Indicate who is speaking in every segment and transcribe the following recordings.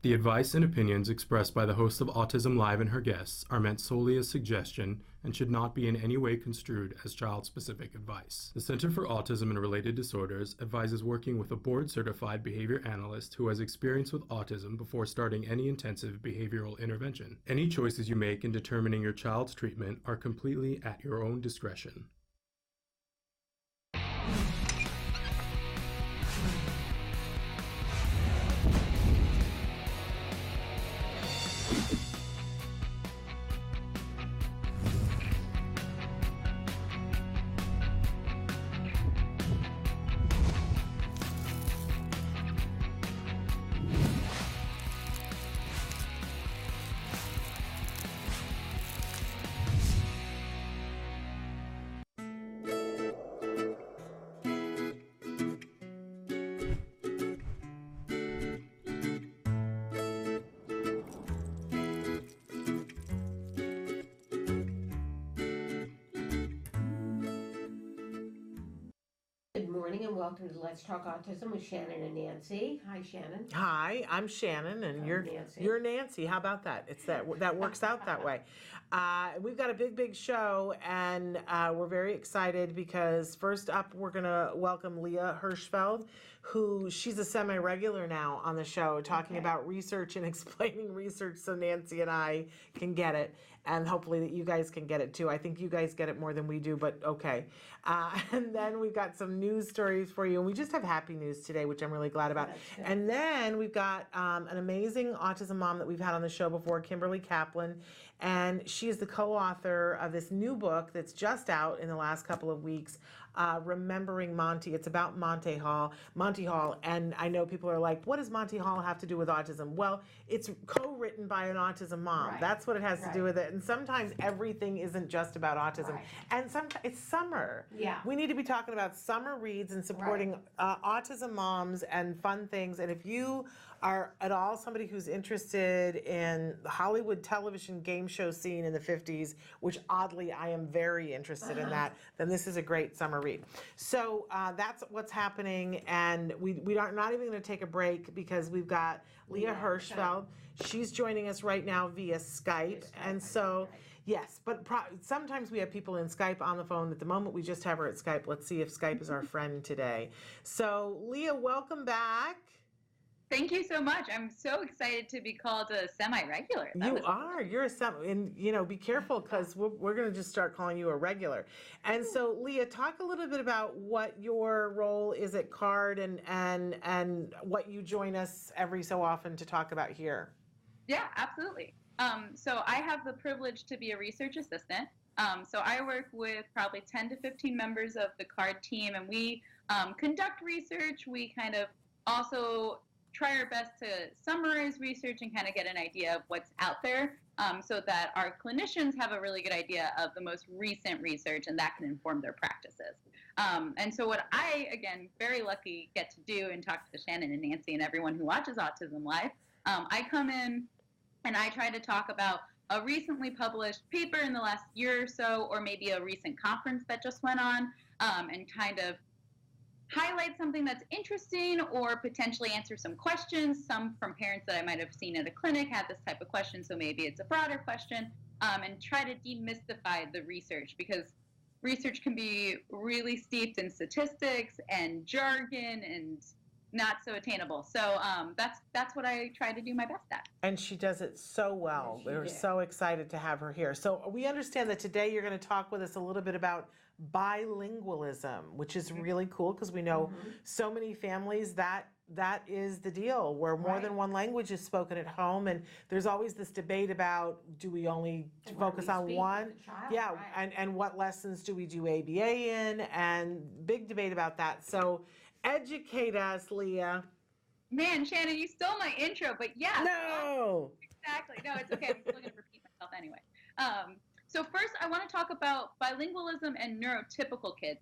Speaker 1: The advice and opinions expressed by the host of Autism Live and her guests are meant solely as suggestion and should not be in any way construed as child-specific advice. The Center for Autism and Related Disorders advises working with a board-certified behavior analyst who has experience with autism before starting any intensive behavioral intervention. Any choices you make in determining your child's treatment are completely at your own discretion.
Speaker 2: Good morning and welcome to Let's Talk Autism with Shannon and Nancy. Hi, Shannon.
Speaker 3: Hi, I'm Shannon, and you're
Speaker 2: Nancy.
Speaker 3: You're Nancy. How about that? It's that works out that way. We've got a big show, and we're very excited because first up we're gonna welcome Leah Hirshcfeld, who she's a semi-regular now on the show, talking about research and explaining research, so Nancy and I can get it, and hopefully that you guys can get it too. I think you guys get it more than we do, but okay. And then we've got some news stories for you, and we just have happy news today, which I'm really glad about. And then we've got an amazing autism mom that we've had on the show before, Kimberly Kaplan, and she is the co-author of this new book that's just out in the last couple of weeks, Remembering Monty. It's about Monty Hall, and I know people are like, what does Monty Hall have to do with autism? Well, it's co-written by an autism mom.
Speaker 2: Right.
Speaker 3: That's what it has to do with it. And sometimes everything isn't just about autism.
Speaker 2: Right.
Speaker 3: And sometimes it's summer.
Speaker 2: Yeah.
Speaker 3: We need to be talking about summer reads and supporting autism moms and fun things. And if you are at all somebody who's interested in the Hollywood television game show scene in the 50s, which oddly I am very interested in that, then this is a great summer read. So that's what's happening, and we are not even going to take a break because we've got Leah Hirshcfeld. She's joining us right now via Skype, and so yes, but sometimes we have people in Skype on the phone. At the moment, we just have her at Skype. Let's see if Skype is our friend today. So Leah, welcome back.
Speaker 4: Thank you so much. I'm so excited to be called a semi-regular.
Speaker 3: You're a and be careful because we're going to just start calling you a regular. And so Leah, talk a little bit about what your role is at CARD and what you join us every so often to talk about here.
Speaker 4: Yeah, absolutely. So I have the privilege to be a research assistant. So I work with probably 10 to 15 members of the CARD team, and we conduct research. We kind of also try our best to summarize research and kind of get an idea of what's out there, so that our clinicians have a really good idea of the most recent research, and that can inform their practices. And so what I, again, very lucky get to do and talk to Shannon and Nancy and everyone who watches Autism Live, I come in and I try to talk about a recently published paper in the last year or so, or maybe a recent conference that just went on, and kind of highlight something that's interesting or potentially answer some questions. Some from parents that I might have seen at a clinic had this type of question, so maybe it's a broader question, and try to demystify the research, because research can be really steeped in statistics and jargon and not so attainable. So that's what I try to do my best at.
Speaker 3: And she does it so well. We're so excited to have her here. So we understand that today you're going to talk with us a little bit about bilingualism, which is really cool because we know so many families that is the deal, where more than one language is spoken at home, and there's always this debate about, do we only focus on one? And what lessons do we do ABA in, and big debate about that. So educate us, Leah.
Speaker 4: Man, Shannon, you stole my intro, but yeah.
Speaker 3: No.
Speaker 4: Exactly. No, it's okay. I'm still going to repeat myself anyway. So first, I want to talk about bilingualism and neurotypical kids.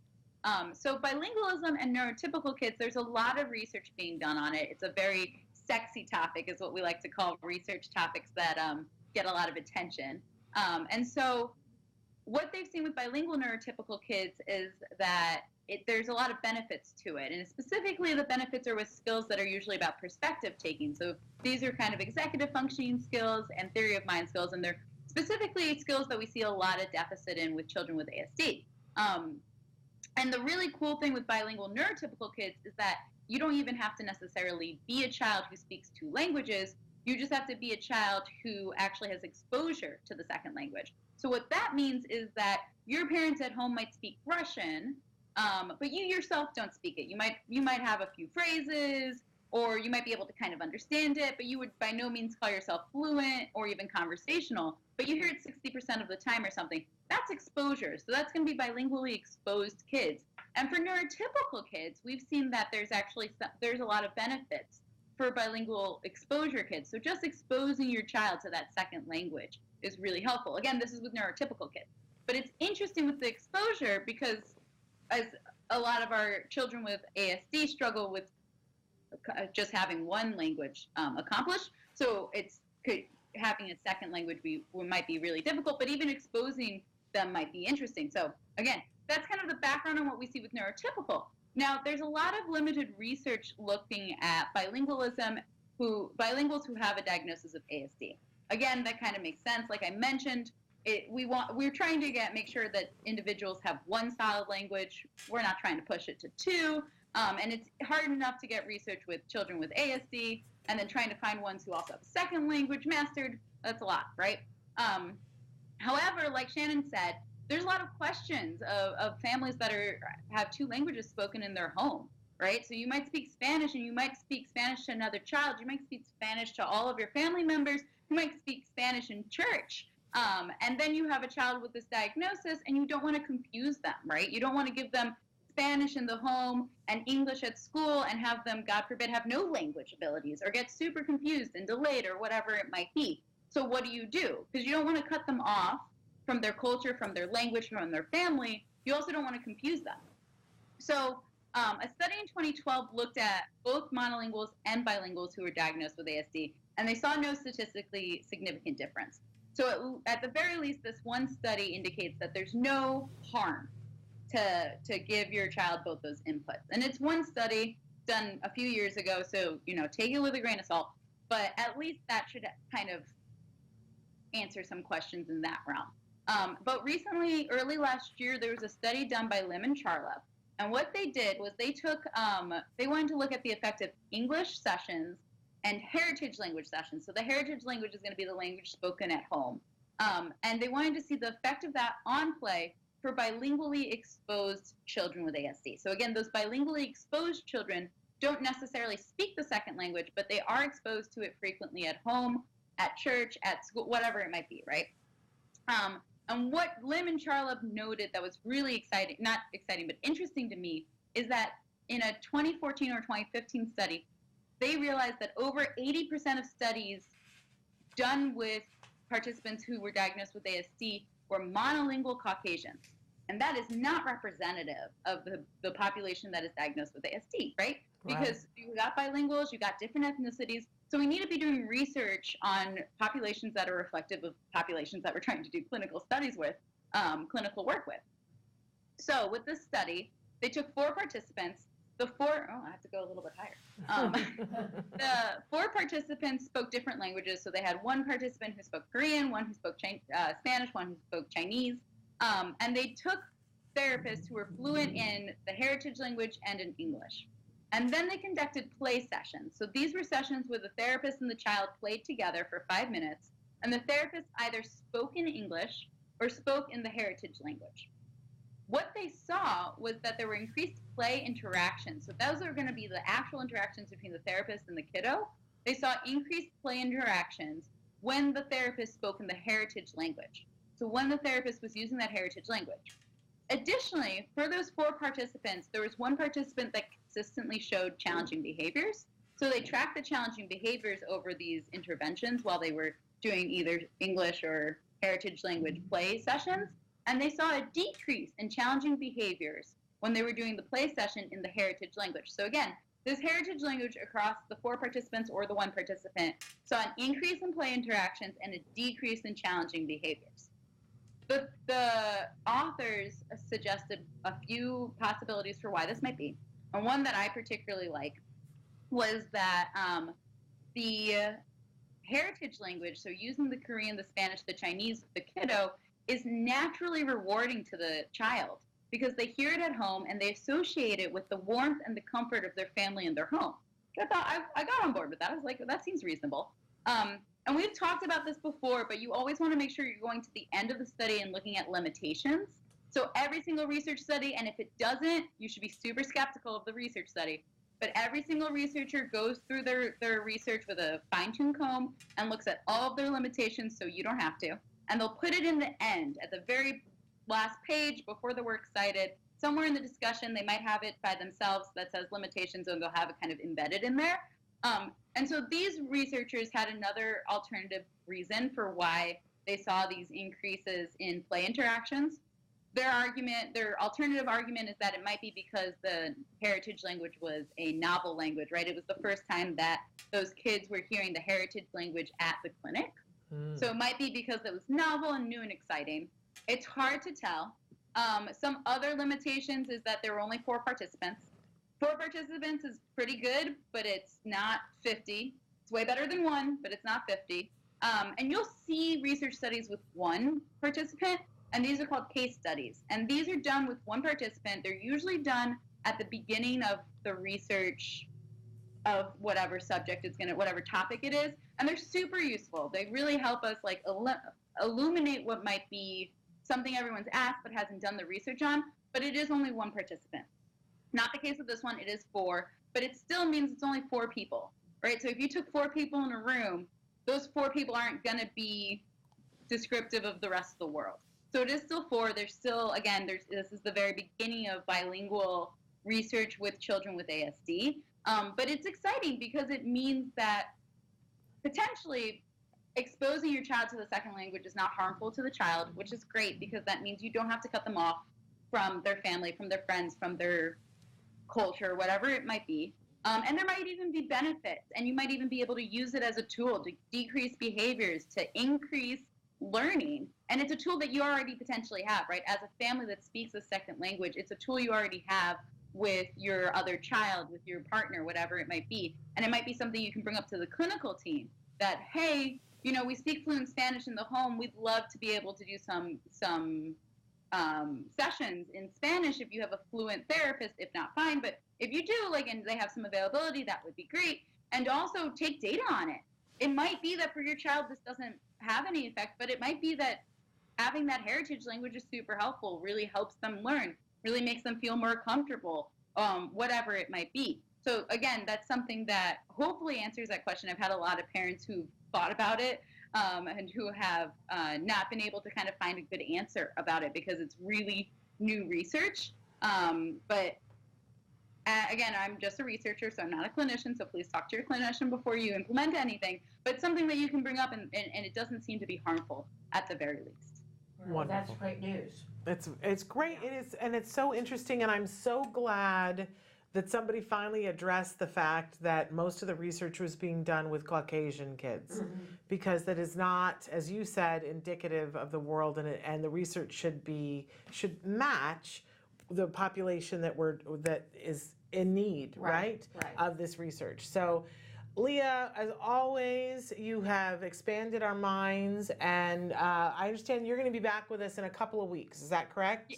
Speaker 4: So bilingualism and neurotypical kids, there's a lot of research being done on it. It's a very sexy topic, is what we like to call research topics that get a lot of attention. And so what they've seen with bilingual neurotypical kids is that there's a lot of benefits to it. And specifically, the benefits are with skills that are usually about perspective taking. So these are kind of executive functioning skills and theory of mind skills, and they're specifically skills that we see a lot of deficit in with children with ASD. And the really cool thing with bilingual neurotypical kids is that you don't even have to necessarily be a child who speaks two languages. You just have to be a child who actually has exposure to the second language. So what that means is that your parents at home might speak Russian, but you yourself don't speak it. You might have a few phrases, or you might be able to kind of understand it, but you would by no means call yourself fluent or even conversational, but you hear it 60% of the time or something. That's exposure. So that's going to be bilingually exposed kids. And for neurotypical kids, we've seen that there's a lot of benefits for bilingual exposure kids. So just exposing your child to that second language is really helpful. Again, this is with neurotypical kids. But it's interesting with the exposure because as a lot of our children with ASD struggle with just having one language accomplished. So having a second language might be really difficult, but even exposing them might be interesting. So again, that's kind of the background on what we see with neurotypical. Now, there's a lot of limited research looking at bilinguals who have a diagnosis of ASD. Again, that kind of makes sense. Like I mentioned, we're trying to make sure that individuals have one solid language. We're not trying to push it to two. And it's hard enough to get research with children with ASD, and then trying to find ones who also have a second language mastered. That's a lot, right? However, like Shannon said, there's a lot of questions of families that have two languages spoken in their home, right? So you might speak Spanish, and you might speak Spanish to another child. You might speak Spanish to all of your family members. You might speak Spanish in church. And then you have a child with this diagnosis, and you don't want to confuse them, right? You don't want to give them Spanish in the home and English at school and have them, God forbid, have no language abilities or get super confused and delayed or whatever it might be. So what do? Because you don't want to cut them off from their culture, from their language, from their family. You also don't want to confuse them. So a study in 2012 looked at both monolinguals and bilinguals who were diagnosed with ASD, and they saw no statistically significant difference. So at the very least, this one study indicates that there's no harm to give your child both those inputs. And it's one study done a few years ago, so take it with a grain of salt, but at least that should kind of answer some questions in that realm. But recently, early last year, there was a study done by Lim and Charla, and what they did was they wanted to look at the effect of English sessions and heritage language sessions. So the heritage language is going to be the language spoken at home. And they wanted to see the effect of that on play for bilingually exposed children with ASD. So again, those bilingually exposed children don't necessarily speak the second language, but they are exposed to it frequently at home, at church, at school, whatever it might be, right? And what Lim and Charla noted that was really exciting, not exciting, but interesting to me, is that in a 2014 or 2015 study, they realized that over 80% of studies done with participants who were diagnosed with ASD were monolingual Caucasians. And that is not representative of the population that is diagnosed with ASD, right? Because you got bilinguals, you got different ethnicities. So we need to be doing research on populations that are reflective of populations that we're trying to do clinical studies with, clinical work with. So with this study, they took 4 participants. I have to go a little bit higher. The 4 participants spoke different languages. So they had one participant who spoke Korean, one who spoke Spanish, one who spoke Chinese. And they took therapists who were fluent in the heritage language and in English. And then they conducted play sessions. So these were sessions where the therapist and the child played together for 5 minutes, and the therapist either spoke in English or spoke in the heritage language. What they saw was that there were increased play interactions. So those are going to be the actual interactions between the therapist and the kiddo. They saw increased play interactions when the therapist spoke in the heritage language. So when the therapist was using that heritage language. Additionally, for those 4 participants, there was one participant that consistently showed challenging behaviors. So they tracked the challenging behaviors over these interventions while they were doing either English or heritage language play sessions. And they saw a decrease in challenging behaviors when they were doing the play session in the heritage language. So again, this heritage language across the 4 participants or the 1 participant saw an increase in play interactions and a decrease in challenging behaviors. The authors suggested a few possibilities for why this might be. And one that I particularly like was that the heritage language, so using the Korean, the Spanish, the Chinese, the kiddo, is naturally rewarding to the child because they hear it at home and they associate it with the warmth and the comfort of their family and their home. I got on board with that. I was like, that seems reasonable. And we've talked about this before, but you always want to make sure you're going to the end of the study and looking at limitations. So every single research study, and if it doesn't, you should be super skeptical of the research study. But every single researcher goes through their research with a fine-tuned comb and looks at all of their limitations so you don't have to. And they'll put it in the end, at the very last page before the work's cited. Somewhere in the discussion, they might have it by themselves that says limitations, and they'll have it kind of embedded in there. And so these researchers had another alternative reason for why they saw these increases in play interactions. Their alternative argument is that it might be because the heritage language was a novel language, right? It was the first time that those kids were hearing the heritage language at the clinic. So it might be because it was novel and new and exciting. It's hard to tell. Some other limitations is that there were only 4 participants. 4 participants is pretty good, but it's not 50. It's way better than 1, but it's not 50. And you'll see research studies with 1 participant, and these are called case studies. And these are done with 1 participant. They're usually done at the beginning of the research of whatever subject whatever topic it is. And they're super useful. They really help us like illuminate what might be something everyone's asked but hasn't done the research on, but it is only 1 participant. Not the case with this one, it is 4, but it still means it's only 4 people, right? So if you took 4 people in a room, those 4 people aren't going to be descriptive of the rest of the world. So it is still 4. There's still, again, this is the very beginning of bilingual research with children with ASD. But it's exciting because it means that potentially exposing your child to the second language is not harmful to the child, which is great because that means you don't have to cut them off from their family, from their friends, from their culture, whatever it might be. And there might even be benefits, and you might even be able to use it as a tool to decrease behaviors, to increase learning. And it's a tool that you already potentially have, right? As a family that speaks a second language, it's a tool you already have with your other child, with your partner, whatever it might be. And it might be something you can bring up to the clinical team that, hey, we speak fluent Spanish in the home. We'd love to be able to do some sessions in Spanish if you have a fluent therapist, if not fine. But if you do, and they have some availability, that would be great. And also take data on it. It might be that for your child, this doesn't have any effect, but it might be that having that heritage language is super helpful, really helps them learn, really makes them feel more comfortable, whatever it might be. So again, that's something that hopefully answers that question. I've had a lot of parents who thought about it and who have not been able to kind of find a good answer about it because it's really new research. But again, I'm just a researcher, so I'm not a clinician, so please talk to your clinician before you implement anything. But it's something that you can bring up, and it doesn't seem to be harmful at the very least.
Speaker 2: Well, that's great news.
Speaker 3: It's great. It is, and it's so interesting, and I'm so glad that somebody finally addressed the fact that most of the research was being done with Caucasian kids, because that is not, as you said, indicative of the world, and the research should match the population that is in need, right, of this research. So, Leah, as always, you have expanded our minds, and I understand you're going to be back with us in a couple of weeks. Is that correct?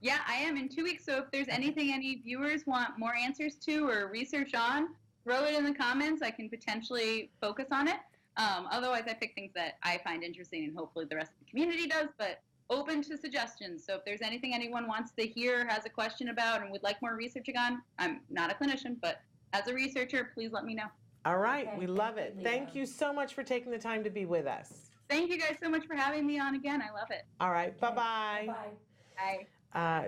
Speaker 4: Yeah, I am in 2 weeks. So if there's anything any viewers want more answers to or research on, throw it in the comments. I can potentially focus on it. Otherwise, I pick things that I find interesting and hopefully the rest of the community does, but open to suggestions. So if there's anything anyone wants to hear, has a question about, and would like more researching on, I'm not a clinician, but as a researcher, please let me know.
Speaker 3: All right, we love it. Thank you so much for taking the time to be with us.
Speaker 4: Thank you guys so much for having me on again. I love it.
Speaker 3: All right, bye-bye.
Speaker 2: Bye.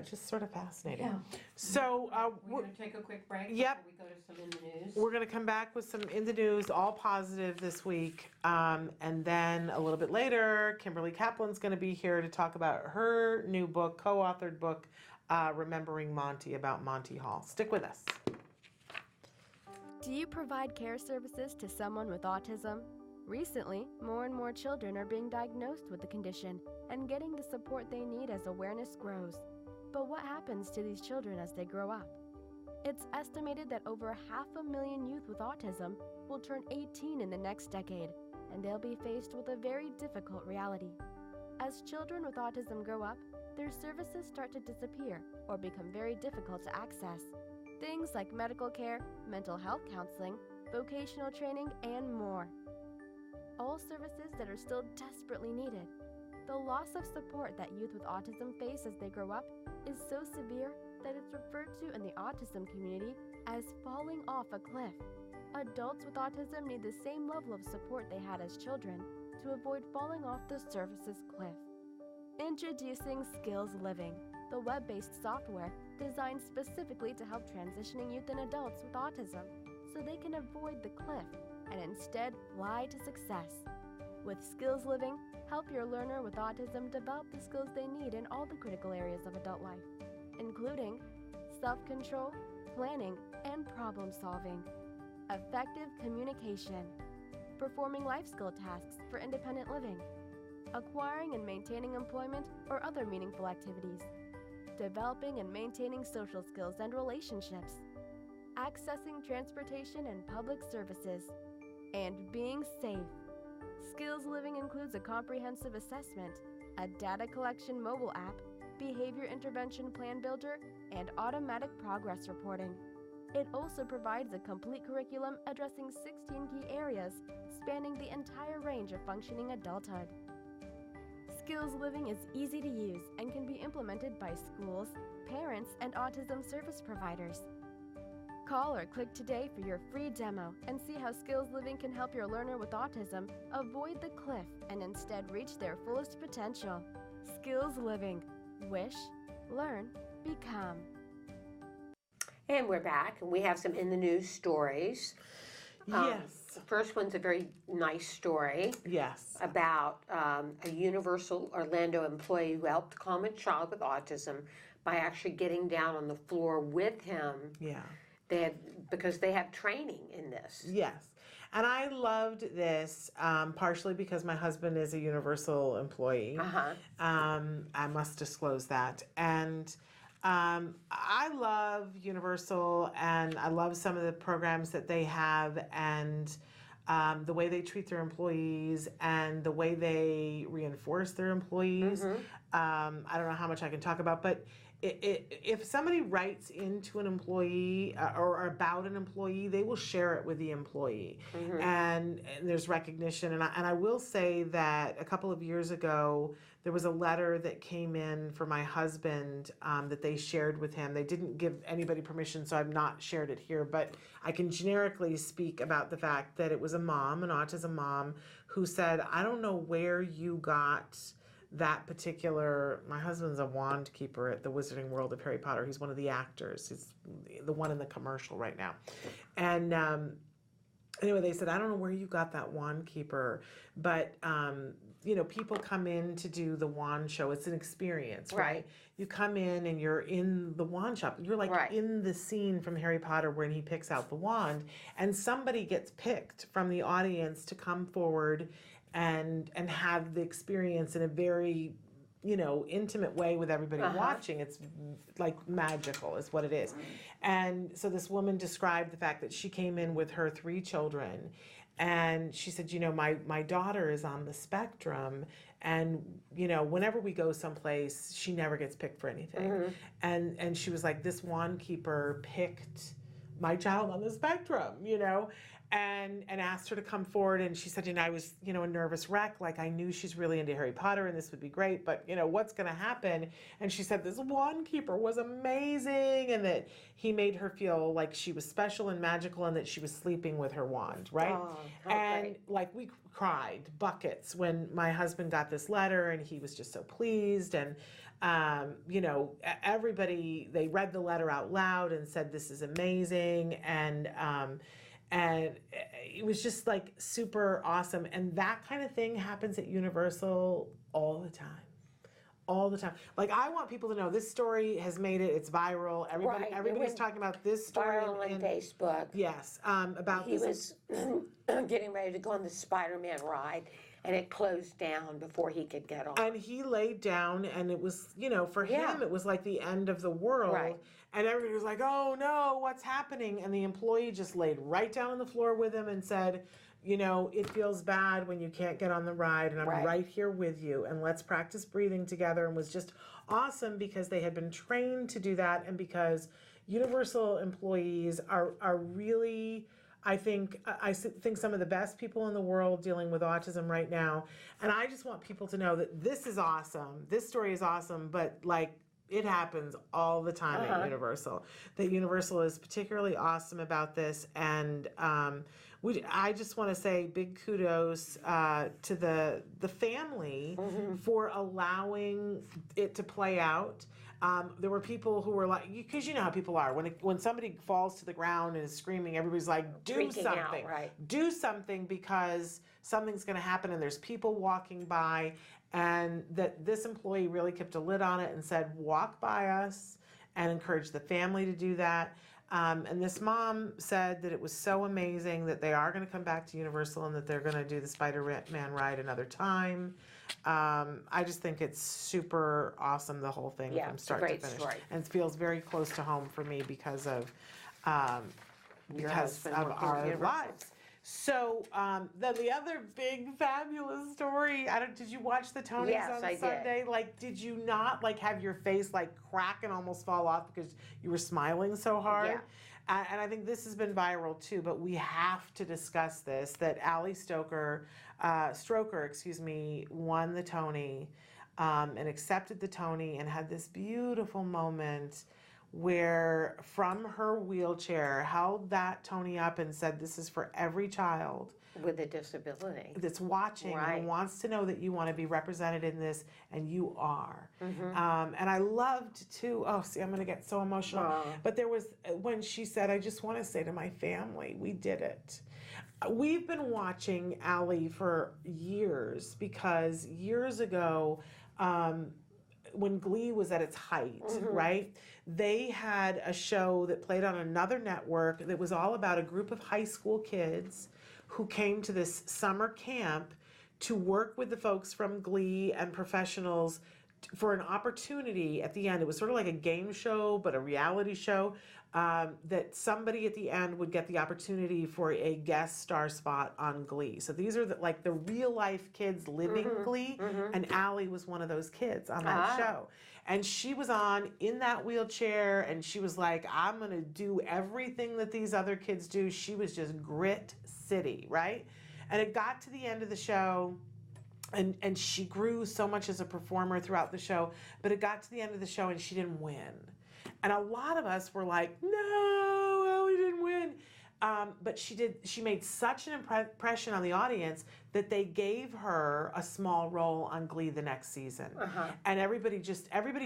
Speaker 3: Just sort of fascinating.
Speaker 2: Yeah.
Speaker 3: So
Speaker 2: we're going to take a quick break
Speaker 3: Yep.
Speaker 2: before we go to some in the news.
Speaker 3: We're going to come back with some in the news, all positive this week. And then a little bit later, Kimberly Kaplan's going to be here to talk about her new book, co-authored book, Remembering Monty, about Monty Hall. Stick with us.
Speaker 5: Do you provide care services to someone with autism? Recently, more and more children are being diagnosed with the condition and getting the support they need as awareness grows. But what happens to these children as they grow up? It's estimated that over 500,000 youth with autism will turn 18 in the next decade, and they'll be faced with a very difficult reality. As children with autism grow up, their services start to disappear or become very difficult to access. Things like medical care, mental health counseling, vocational training, and more. All services that are still desperately needed. The loss of support that youth with autism face as they grow up is so severe that it's referred to in the autism community as falling off a cliff. Adults with autism need the same level of support they had as children to avoid falling off the services cliff. Introducing Skills Living, the web-based software designed specifically to help transitioning youth and adults with autism so they can avoid the cliff and instead fly to success. With Skills Living, help your learner with autism develop the skills they need in all the critical areas of adult life, including self-control, planning, and problem-solving, effective communication, performing life skill tasks for independent living, acquiring and maintaining employment or other meaningful activities, developing and maintaining social skills and relationships, accessing transportation and public services, and being safe. Skills Living includes a comprehensive assessment, a data collection mobile app, behavior intervention plan builder, and automatic progress reporting. It also provides a complete curriculum addressing 16 key areas spanning the entire range of functioning adulthood. Skills Living is easy to use and can be implemented by schools, parents, and autism service providers. Call or click today for your free demo and see how Skills Living can help your learner with autism avoid the cliff and instead reach their fullest potential. Skills Living. Wish, learn, become.
Speaker 2: And we're back, and we have some in the news stories.
Speaker 3: Yes.
Speaker 2: The first one's a very nice story
Speaker 3: Yes.
Speaker 2: about a Universal Orlando employee who helped calm a child with autism by actually getting down on the floor with him.
Speaker 3: Yeah.
Speaker 2: Because they have training in this.
Speaker 3: Yes. And I loved this partially because my husband is a Universal employee. I must disclose that. And I love Universal, and I love some of the programs that they have, and the way they treat their employees and the way they reinforce their employees. I don't know how much I can talk about, but if somebody writes into an employee or about an employee, they will share it with the employee, and there's recognition. And I will say that a couple of years ago, there was a letter that came in for my husband that they shared with him. They didn't give anybody permission, so I've not shared it here, but I can generically speak about the fact that it was a mom, an autism mom, who said, I don't know where you got that particular, my husband's a wand keeper at the Wizarding World of Harry Potter. He's one of the actors. He's the one in the commercial right now. And anyway, they said, I don't know where you got that wand keeper, but people come in to do the wand show. It's an experience, right? You come in and you're in the wand shop. You're like in the scene from Harry Potter when he picks out the wand, and somebody gets picked from the audience to come forward and have the experience in a very, intimate way with everybody watching. It's like magical is what it is. And so this woman described the fact that she came in with her 3 children, and she said, my daughter is on the spectrum, and, whenever we go someplace, she never gets picked for anything. And she was like, this wand keeper picked my child on the spectrum, and asked her to come forward. And she said, I was, a nervous wreck. Like, I knew she's really into Harry Potter and this would be great, but, what's going to happen? And she said, this wand keeper was amazing, and that he made her feel like she was special and magical, and that she was sleeping with her wand, right?
Speaker 2: Oh,
Speaker 3: and
Speaker 2: great.
Speaker 3: like, we cried buckets when my husband got this letter, and he was just so pleased. And everybody, they read the letter out loud and said, this is amazing. And it was just like super awesome. And that kind of thing happens at Universal all the time. all the time. Like, I want people to know this story has made it. It's viral.
Speaker 2: Right, it
Speaker 3: Everybody's
Speaker 2: went
Speaker 3: talking about this story.
Speaker 2: Viral on Facebook.
Speaker 3: Yes, about
Speaker 2: He
Speaker 3: this.
Speaker 2: was getting ready to go on the Spider-Man ride, and it closed down before he could get on.
Speaker 3: And he laid down, and it was, for
Speaker 2: Yeah.
Speaker 3: him, it was like the end of the world.
Speaker 2: Right.
Speaker 3: And everybody was like, oh no, what's happening? And the employee just laid right down on the floor with him and said, it feels bad when you can't get on the ride, and I'm right here with you, and let's practice breathing together. And was just awesome because they had been trained to do that, and because Universal employees are really, I think some of the best people in the world dealing with autism right now. And I just want people to know that this is awesome. This story is awesome, but like, it happens all the time at Universal. That Universal is particularly awesome about this, and I just want to say big kudos to the family for allowing it to play out. There were people who were like, because you know how people are, when somebody falls to the ground and is screaming, everybody's like, do
Speaker 2: Freaking
Speaker 3: something,
Speaker 2: out, right.
Speaker 3: do something, because something's going to happen, and there's people walking by. And that this employee really kept a lid on it and said, walk by us, and encouraged the family to do that. And this mom said that it was so amazing that they are going to come back to Universal, and that they're going to do the Spider-Man ride another time. I just think it's super awesome, the whole thing, from start to
Speaker 2: great
Speaker 3: finish.
Speaker 2: story.
Speaker 3: And it feels very close to home for me because of
Speaker 2: husband working with
Speaker 3: our
Speaker 2: Universal.
Speaker 3: lives. So then the other big fabulous story. Did you watch the Tonys
Speaker 2: Yes,
Speaker 3: on
Speaker 2: I did.
Speaker 3: Sunday? Like, did you not have your face crack and almost fall off because you were smiling so hard?
Speaker 2: Yeah.
Speaker 3: And I think this has been viral too. But we have to discuss this. That Ali Stroker, won the Tony, and accepted the Tony, and had this beautiful moment where from her wheelchair held that Tony up and said, this is for every child
Speaker 2: With a disability.
Speaker 3: that's watching and wants to know that you want to be represented in this, and you are. And I loved too, I'm going to get so emotional, but there was, when she said, I just want to say to my family, we did it. We've been watching Ali for years, because years ago, when Glee was at its height, right? They had a show that played on another network that was all about a group of high school kids who came to this summer camp to work with the folks from Glee and professionals for an opportunity at the end. It was sort of like a game show, but a reality show, that somebody at the end would get the opportunity for a guest star spot on Glee. So these are the real life kids living Glee, and Allie was one of those kids on that show. And she was on in that wheelchair, and she was like, I'm going to do everything that these other kids do. She was just grit city, right? And it got to the end of the show, and she grew so much as a performer throughout the show, but it got to the end of the show and she didn't win. And a lot of us were like, no, Ellie didn't win. But she made such an impression on the audience that they gave her a small role on Glee the next season. And everybody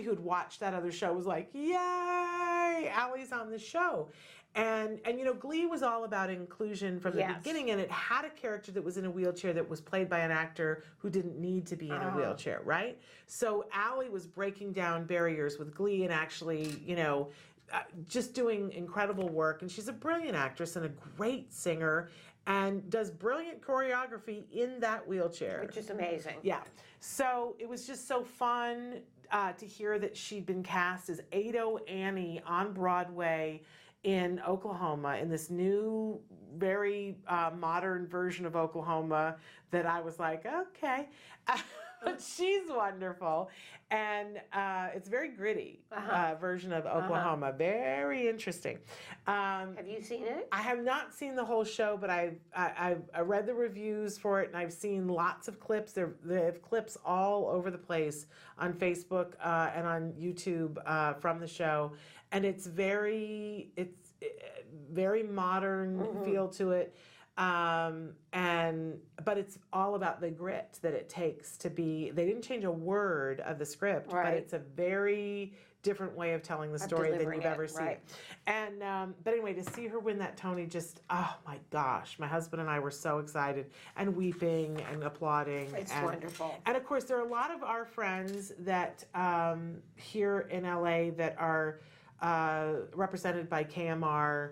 Speaker 3: who had watched that other show was like, yay, Allie's on the show. And Glee was all about inclusion from the beginning, and it had a character that was in a wheelchair that was played by an actor who didn't need to be in a wheelchair, right? So Allie was breaking down barriers with Glee and actually, just doing incredible work. And she's a brilliant actress and a great singer, and does brilliant choreography in that wheelchair.
Speaker 2: Which is amazing.
Speaker 3: Yeah. So it was just so fun to hear that she'd been cast as Ado Annie on Broadway in Oklahoma, in this new, very modern version of Oklahoma that I was like, okay. But she's wonderful. And it's a very gritty version of Oklahoma. Very interesting.
Speaker 2: Have you seen it?
Speaker 3: I have not seen the whole show, but I read the reviews for it, and I've seen lots of clips. They have clips all over the place on Facebook and on YouTube from the show. And it's very modern feel to it. But it's all about the grit that it takes to be, they didn't change a word of the script, but it's a very different way of telling the story than
Speaker 2: delivering
Speaker 3: you've
Speaker 2: it,
Speaker 3: ever seen.
Speaker 2: right.
Speaker 3: And but anyway, to see her win that Tony, just oh my gosh, my husband and I were so excited and weeping and applauding.
Speaker 2: It's
Speaker 3: and,
Speaker 2: wonderful.
Speaker 3: And of course, there are a lot of our friends that here in LA that are represented by KMR.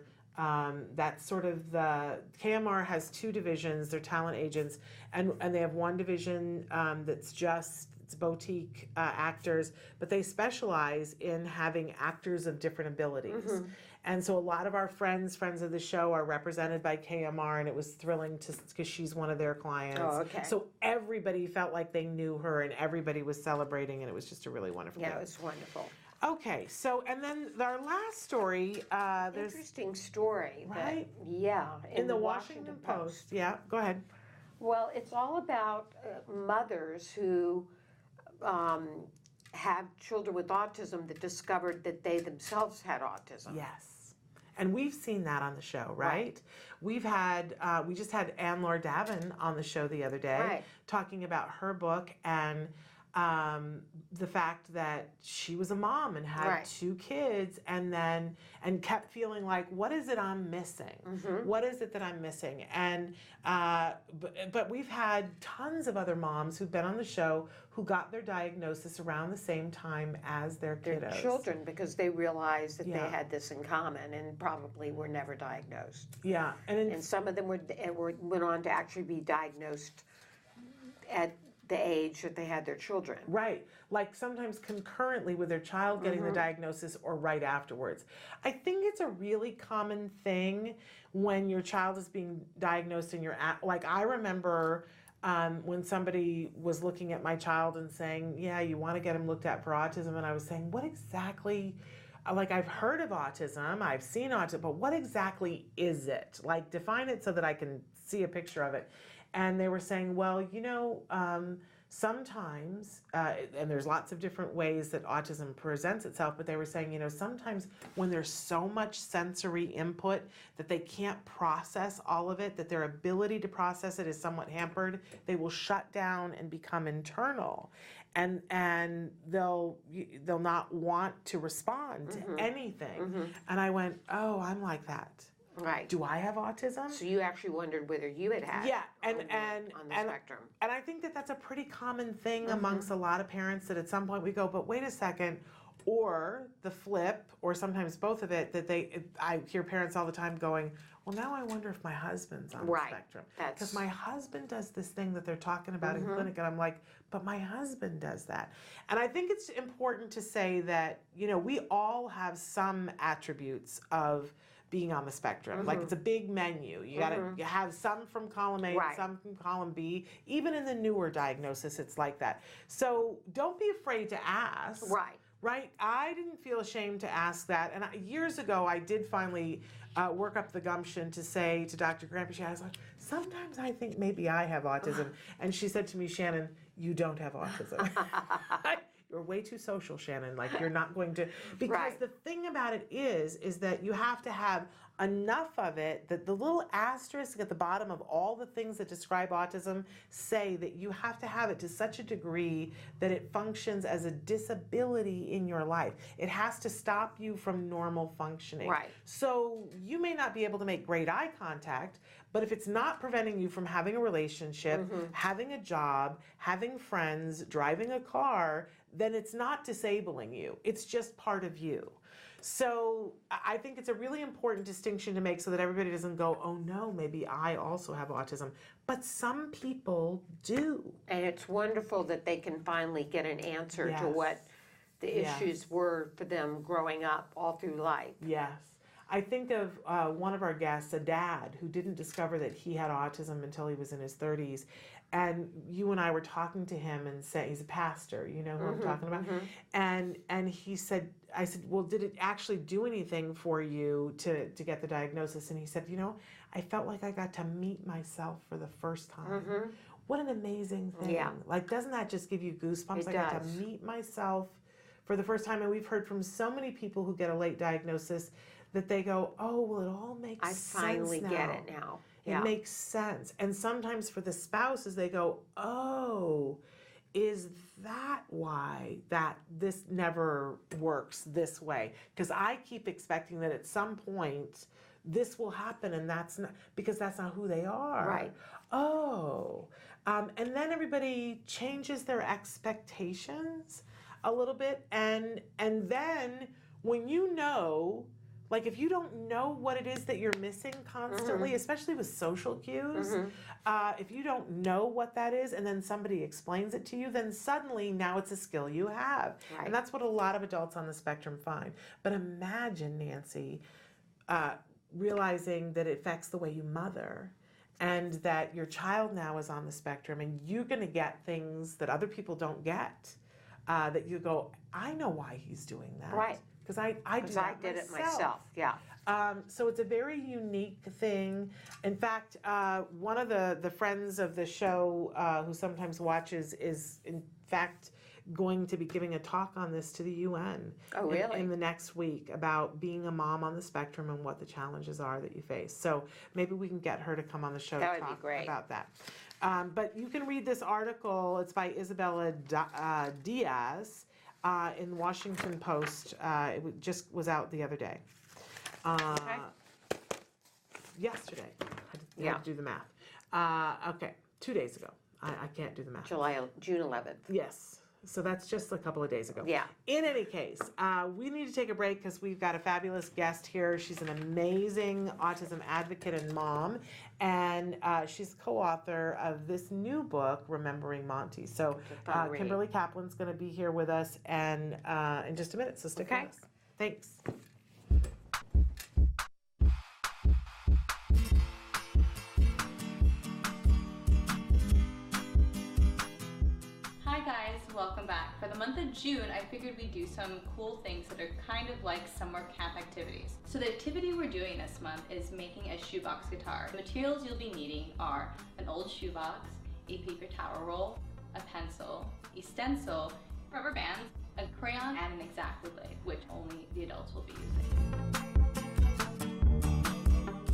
Speaker 3: That's sort of the KMR has two divisions. They're talent agents, and they have one division that's just it's boutique actors, but they specialize in having actors of different abilities. And so a lot of our friends of the show are represented by KMR, and it was thrilling because she's one of their clients.
Speaker 2: Oh, okay.
Speaker 3: So everybody felt like they knew her, and everybody was celebrating, and it was just a really wonderful
Speaker 2: Yeah,
Speaker 3: thing.
Speaker 2: it was wonderful.
Speaker 3: Okay, so and then our last story, there's
Speaker 2: Interesting story.
Speaker 3: Right?
Speaker 2: Yeah.
Speaker 3: in the Washington Post. Yeah, go ahead.
Speaker 2: Well, it's all about mothers who have children with autism that discovered that they themselves had autism.
Speaker 3: Yes. And we've seen that on the show, right? We've had, we just had Anne-Laure Davin on the show the other day
Speaker 2: Right.
Speaker 3: talking about her book and the fact that she was a mom and had
Speaker 2: Right.
Speaker 3: 2 kids and kept feeling like, what is it I'm missing?
Speaker 2: Mm-hmm.
Speaker 3: What is it that I'm missing? And but we've had tons of other moms who've been on the show who got their diagnosis around the same time as their
Speaker 2: Their
Speaker 3: kiddos.
Speaker 2: children, because they realized that
Speaker 3: Yeah.
Speaker 2: they had this in common and probably were never diagnosed.
Speaker 3: Yeah, and
Speaker 2: And some of them went on to actually be diagnosed at the age that they had their children.
Speaker 3: right, like sometimes concurrently with their child getting the diagnosis or right afterwards. I think it's a really common thing when your child is being diagnosed and like I remember when somebody was looking at my child and saying, yeah, you want to get him looked at for autism, and I was saying, what exactly, like I've heard of autism, I've seen autism, but what exactly is it? Like define it so that I can see a picture of it. And they were saying, well, sometimes, and there's lots of different ways that autism presents itself, but they were saying, sometimes when there's so much sensory input that they can't process all of it, that their ability to process it is somewhat hampered, they will shut down and become internal. And they'll not want to respond to anything. And I went, oh, I'm like that.
Speaker 2: Right.
Speaker 3: Do I have autism?
Speaker 2: So you actually wondered whether you had had
Speaker 3: Yeah,
Speaker 2: on the spectrum.
Speaker 3: And I think that that's a pretty common thing amongst a lot of parents, that at some point we go, but wait a second, or the flip, or sometimes both of it, that I hear parents all the time going, well, now I wonder if my husband's on the spectrum. Because my husband does this thing that they're talking about in clinic, and I'm like, but my husband does that. And I think it's important to say that, we all have some attributes of being on the spectrum. Like it's a big menu. You gotta have some from column A, some from column B. Even in the newer diagnosis, it's like that. So don't be afraid to ask. Right? I didn't feel ashamed to ask that. And years ago, I did finally work up the gumption to say to Dr. Grampish, I was like, sometimes I think maybe I have autism. And she said to me, Shannon, you don't have autism. You're way too social, Shannon. Like you're not going to, because the thing about it is that you have to have enough of it that the little asterisk at the bottom of all the things that describe autism say that you have to have it to such a degree that it functions as a disability in your life. It has to stop you from normal functioning. So you may not be able to make great eye contact, but if it's not preventing you from having a relationship, having a job, having friends, driving a car, then it's not disabling you. It's just part of you. So I think it's a really important distinction to make so that everybody doesn't go, oh no, maybe I also have autism. But some people do.
Speaker 2: And it's wonderful that they can finally get an answer to what the issues were for them growing up all through life.
Speaker 3: Yes. I think of one of our guests, a dad who didn't discover that he had autism until he was in his 30s. And you and I were talking to him and saying, he's a pastor, you know who I'm talking about? And he said, I said, well, did it actually do anything for you to get the diagnosis? And he said, I felt like I got to meet myself for the first time. What an amazing thing. Like, doesn't that just give you goosebumps? I got to meet myself for the first time. And we've heard from so many people who get a late diagnosis that they go, oh, well, it all makes sense now. I finally
Speaker 2: get it now.
Speaker 3: It makes sense. And sometimes for the spouses, they go, oh, is that why that this never works this way? Because I keep expecting that at some point this will happen, and that's not, because that's not who they are.
Speaker 2: Right.
Speaker 3: Oh. And then everybody changes their expectations a little bit, and then when you know, like if you don't know what it is that you're missing constantly, especially with social cues, if you don't know what that is and then somebody explains it to you, then suddenly now it's a skill you have.
Speaker 2: Right.
Speaker 3: And that's what a lot of adults on the spectrum find. But imagine, Nancy, realizing that it affects the way you mother, and that your child now is on the spectrum, and you're going to get things that other people don't get, that you go, I know why he's doing that.
Speaker 2: Right.
Speaker 3: Because I did it
Speaker 2: myself. Yeah.
Speaker 3: So it's a very unique thing. In fact, one of the friends of the show who sometimes watches is, in fact, going to be giving a talk on this to the UN in the next week about being a mom on the spectrum and what the challenges are that you face. So maybe we can get her to come on the show to talk about that. But you can read this article. It's by Isabella Diaz in the Washington Post. It just was out the other day. Yesterday. I had to do the math. Okay, 2 days ago. I can't do the math.
Speaker 2: June 11th.
Speaker 3: Yes. So that's just a couple of days ago.
Speaker 2: Yeah.
Speaker 3: In any case, we need to take a break because we've got a fabulous guest here. She's an amazing autism advocate and mom, and she's co-author of this new book, Remembering Monty. So Kimberly Kaplan's going to be here with us and in just a minute, so stick with us. Thanks.
Speaker 6: Welcome back. For the month of June, I figured we'd do some cool things that are kind of like summer camp activities. So the activity we're doing this month is making a shoebox guitar. The materials you'll be needing are an old shoebox, a paper towel roll, a pencil, a stencil, rubber bands, a crayon, and an X-Acto blade, which only the adults will be using.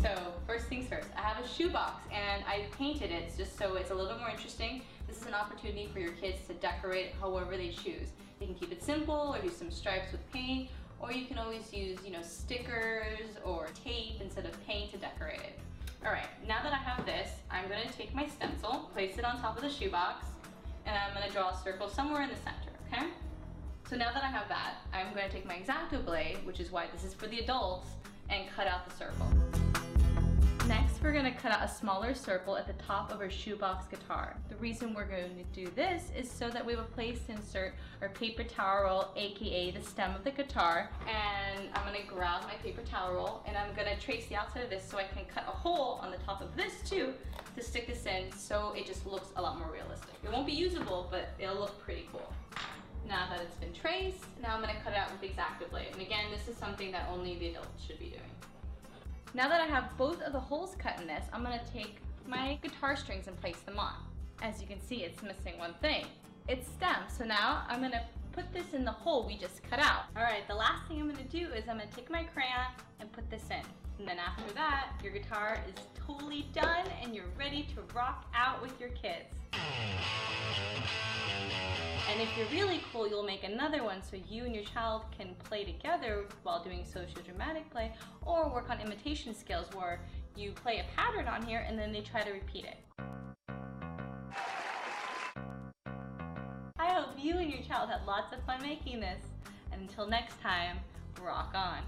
Speaker 6: So first things first, I have a shoebox and I painted it just so it's a little bit more interesting. This is an opportunity for your kids to decorate it however they choose. You can keep it simple or do some stripes with paint, or you can always use, stickers or tape instead of paint to decorate it. All right, now that I have this, I'm gonna take my stencil, place it on top of the shoebox, and I'm gonna draw a circle somewhere in the center, okay? So now that I have that, I'm gonna take my X-Acto blade, which is why this is for the adults, and cut out the circle. Next, we're gonna cut out a smaller circle at the top of our shoebox guitar. The reason we're going to do this is so that we have a place to insert our paper towel roll, aka the stem of the guitar. And I'm gonna grab my paper towel roll and I'm gonna trace the outside of this so I can cut a hole on the top of this too to stick this in so it just looks a lot more realistic. It won't be usable, but it'll look pretty cool. Now that it's been traced, now I'm gonna cut it out with the X-Acto blade. And again, this is something that only the adults should be doing. Now that I have both of the holes cut in this, I'm going to take my guitar strings and place them on. As you can see, it's missing one thing. It's stem. So now I'm going to put this in the hole we just cut out. Alright, the last thing I'm going to do is I'm going to take my crayon and put this in. And then after that, your guitar is totally done and you're ready to rock out with your kids. And if you're really cool, you'll make another one so you and your child can play together while doing socio-dramatic play, or work on imitation skills where you play a pattern on here and then they try to repeat it. I hope you and your child had lots of fun making this. And until next time, rock on.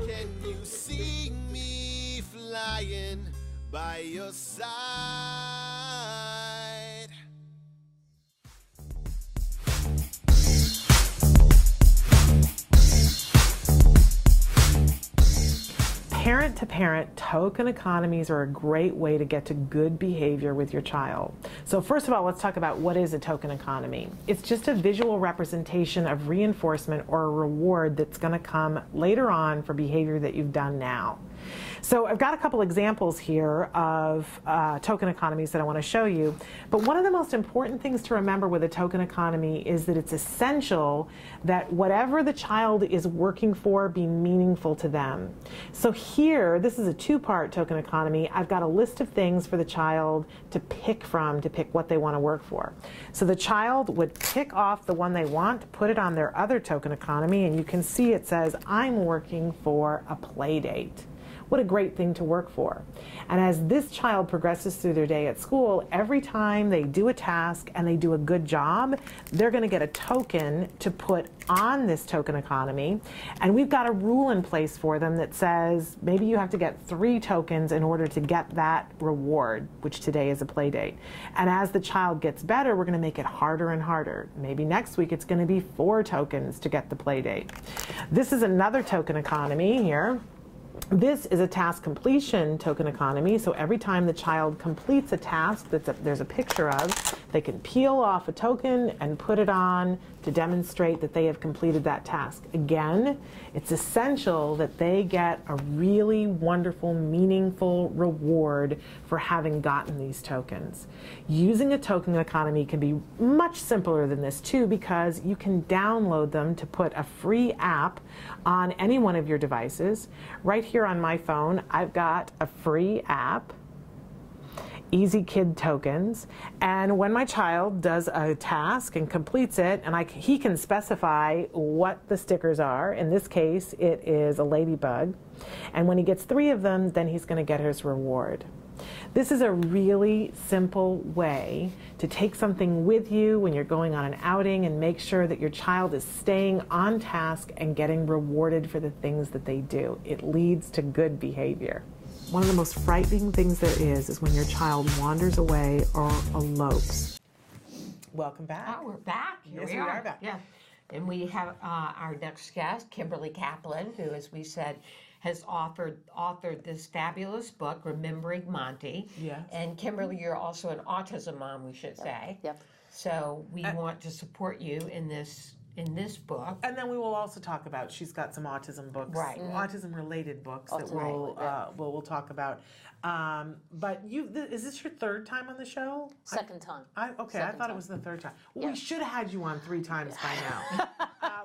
Speaker 7: Can you see me flying by your side?
Speaker 3: Parent-to-parent token economies are a great way to get to good behavior with your child. So first of all, let's talk about what is a token economy. It's just a visual representation of reinforcement or a reward that's going to come later on for behavior that you've done now. So I've got a couple examples here of token economies that I want to show you. But one of the most important things to remember with a token economy is that it's essential that whatever the child is working for be meaningful to them. So here, this is a two-part token economy. I've got a list of things for the child to pick from, to pick what they want to work for. So the child would pick off the one they want, put it on their other token economy, and you can see it says, I'm working for a play date. What a great thing to work for. And as this child progresses through their day at school, every time they do a task and they do a good job, they're going to get a token to put on this token economy. And we've got a rule in place for them that says maybe you have to get 3 tokens in order to get that reward, which today is a play date. And as the child gets better, we're going to make it harder and harder. Maybe next week it's going to be 4 tokens to get the play date. This is another token economy here. This is a task completion token economy, so every time the child completes a task that there's a picture of, they can peel off a token and put it on to demonstrate that they have completed that task. Again, it's essential that they get a really wonderful, meaningful reward for having gotten these tokens. Using a token economy can be much simpler than this too, because you can download them to put a free app on any one of your devices. Right here on my phone, I've got a free app, Easy Kid Tokens, and when my child does a task and completes it, and he can specify what the stickers are. In this case, it is a ladybug, and when he gets 3 of them, then he's going to get his reward. This is a really simple way to take something with you when you're going on an outing and make sure that your child is staying on task and getting rewarded for the things that they do. It leads to good behavior. One of the most frightening things there is when your child wanders away or elopes. Welcome back.
Speaker 2: Oh, we're back. Here
Speaker 3: Yes,
Speaker 2: we
Speaker 3: we are back.
Speaker 2: Yeah. And we have our next guest, Kimberly Kaplan, who, as we said, has authored this fabulous book, Remembering Monty.
Speaker 3: Yes.
Speaker 2: And Kimberly, you're also an autism mom, we should say.
Speaker 8: Yep.
Speaker 2: So we want to support you in this book.
Speaker 3: And then we will also talk about, she's got some autism books,
Speaker 2: Right.
Speaker 3: autism-related books that
Speaker 8: Autism-related,
Speaker 3: we'll talk about. But is this your 3rd time on the show?
Speaker 8: Second time.
Speaker 3: I
Speaker 8: Second
Speaker 3: thought it
Speaker 8: time.
Speaker 3: was the 3rd time. Well,
Speaker 8: Yeah.
Speaker 3: we should have had you on 3 times by now.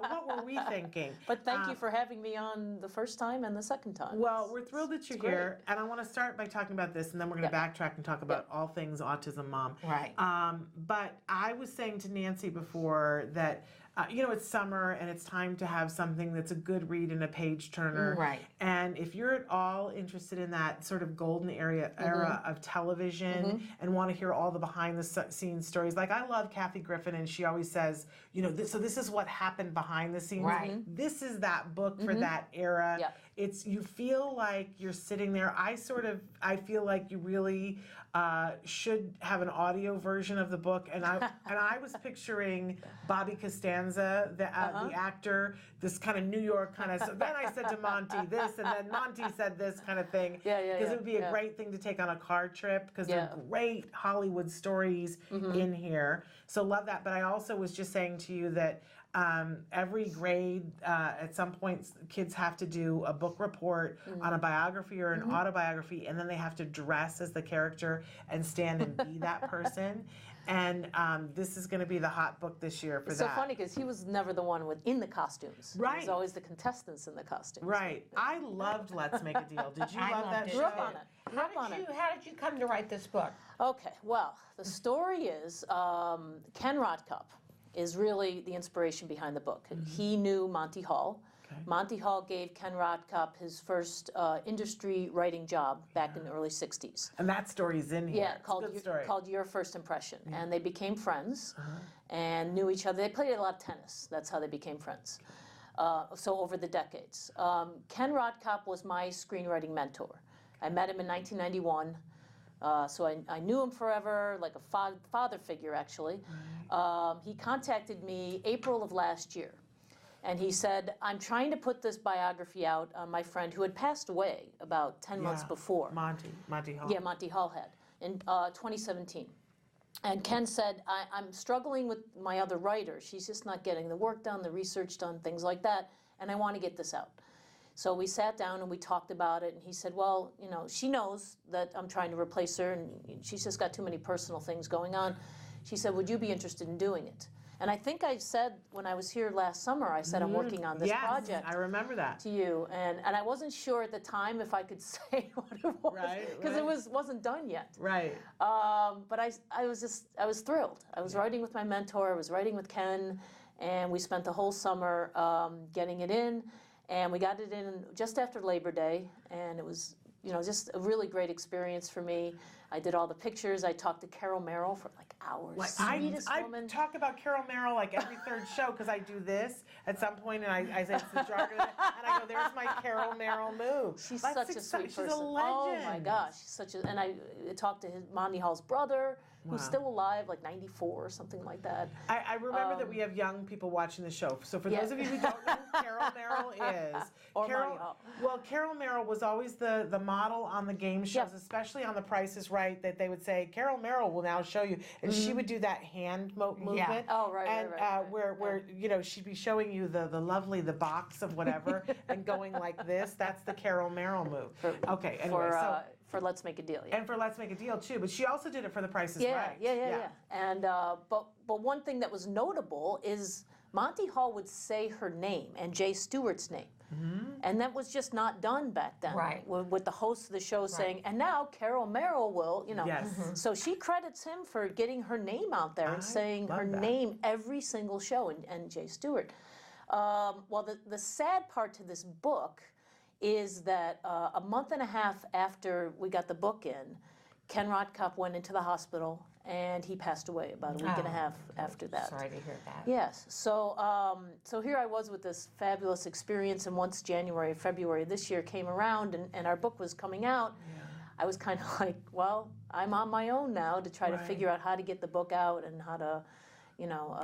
Speaker 3: What were we thinking?
Speaker 8: But thank you for having me on the first time and the second time.
Speaker 3: Well, we're thrilled that you're
Speaker 8: great.
Speaker 3: here, and I want to start by talking about this, and then we're going to backtrack and talk about all things autism mom.
Speaker 2: Right.
Speaker 3: But I was saying to Nancy before that, it's summer and it's time to have something that's a good read and a page turner.
Speaker 2: Right.
Speaker 3: And if you're at all interested in that sort of golden era of television and want to hear all the behind the scenes stories, like I love Kathy Griffin, and she always says, so this is what happened behind the scenes.
Speaker 2: Right.
Speaker 3: This is that book for that era.
Speaker 8: Yep.
Speaker 3: You feel like you're sitting there. I feel like you really should have an audio version of the book, and I was picturing Bobby Costanza, the actor, this kind of New York kind of. So then I said to Monty this, and then Monty said this kind of thing. Because it would be a great thing to take on a car trip, because there are great Hollywood stories in here. So love that. But I also was just saying to you that. Every grade, at some point, kids have to do a book report on a biography or an autobiography, and then they have to dress as the character and stand and be that person. And this is going to be the hot book this year for
Speaker 8: it's
Speaker 3: that.
Speaker 8: so funny because he was never the one in the costumes.
Speaker 3: Right.
Speaker 8: It was always the contestants in the costumes.
Speaker 3: Right. I loved Let's Make a Deal. Did you
Speaker 2: I
Speaker 3: love
Speaker 2: loved
Speaker 3: that
Speaker 2: it.
Speaker 3: show?
Speaker 8: Grew up on it.
Speaker 2: How did you come to write this book?
Speaker 8: Okay, well, the story is Ken Rodcup is really the inspiration behind the book. He knew Monty Hall. Okay. Monty Hall gave Ken Rodcup his first industry writing job back in the early 60s.
Speaker 3: And that story's in here.
Speaker 8: Yeah,
Speaker 3: It's a good story.
Speaker 8: called Your First Impression. And they became friends and knew each other. They played a lot of tennis. That's how they became friends. So over the decades. Ken Rodcup was my screenwriting mentor. I met him in 1991. So I knew him forever, like a father figure, actually. He contacted me April of last year. And he said, I'm trying to put this biography out on my friend who had passed away about 10 months before.
Speaker 3: Monty Hall.
Speaker 8: Yeah, Monty Hall had, in 2017. And Ken said, I'm struggling with my other writer. She's just not getting the work done, the research done, things like that, and I want to get this out. So we sat down and we talked about it, and he said, well, you know, she knows that I'm trying to replace her, and she's just got too many personal things going on. She said, would you be interested in doing it? And I think I said, when I was here last summer, I said, I'm working on this project.
Speaker 3: I remember that.
Speaker 8: To you, and I wasn't sure at the time if I could say what it was, because it wasn't done yet.
Speaker 3: Right.
Speaker 8: But I was thrilled. I was writing with my mentor, I was writing with Ken, and we spent the whole summer getting it in, and we got it in just after Labor Day, and it was, you know, just a really great experience for me. I did all the pictures. I talked to Carol Merrill for like hours.
Speaker 3: Like,
Speaker 8: Sweetest
Speaker 3: I
Speaker 8: woman.
Speaker 3: talk about Carol Merrill like every third show because I do this at some point, and I say it's the jargon, and I go, "There's my Carol Merrill move."
Speaker 8: She's such a sweet person.
Speaker 3: She's a legend.
Speaker 8: Oh my gosh, she's such a. And I talked to Monty Hall's brother, who's
Speaker 3: Wow.
Speaker 8: still alive, like 94 or something like that.
Speaker 3: I remember that we have young people watching the show. So for those of you who don't know who Carol Merrill is,
Speaker 8: Or Monty Hall.
Speaker 3: well, Carol Merrill was always the model on the game shows, especially on The Price is Right, that they would say, Carol Merrill will now show you. And she would do that hand movement.
Speaker 8: Oh, right,
Speaker 3: and,
Speaker 8: right.
Speaker 3: where you know, she'd be showing you the box of whatever and going like this. That's the Carol Merrill move. Okay, anyway,
Speaker 8: For Let's Make a Deal,
Speaker 3: and for Let's Make a Deal too, but she also did it for The Price is Right.
Speaker 8: Yeah. And but one thing that was notable is Monty Hall would say her name and Jay Stewart's name, and that was just not done back then.
Speaker 2: Right.
Speaker 8: With the host of the show saying, and now Carol Merrill will, you know.
Speaker 3: Yes.
Speaker 8: So she credits him for getting her name out there and saying her
Speaker 3: that.
Speaker 8: name every single show, and Jay Stewart. Well, the sad part to this book is that a month and a half after we got the book in, Ken Rothkopf went into the hospital and he passed away about a week and a half after that.
Speaker 2: Sorry to hear that.
Speaker 8: Yes, so so here I was with this fabulous experience, and once February this year came around and our book was coming out, I was kind of like, well, I'm on my own now to try to figure out how to get the book out and how to, you know,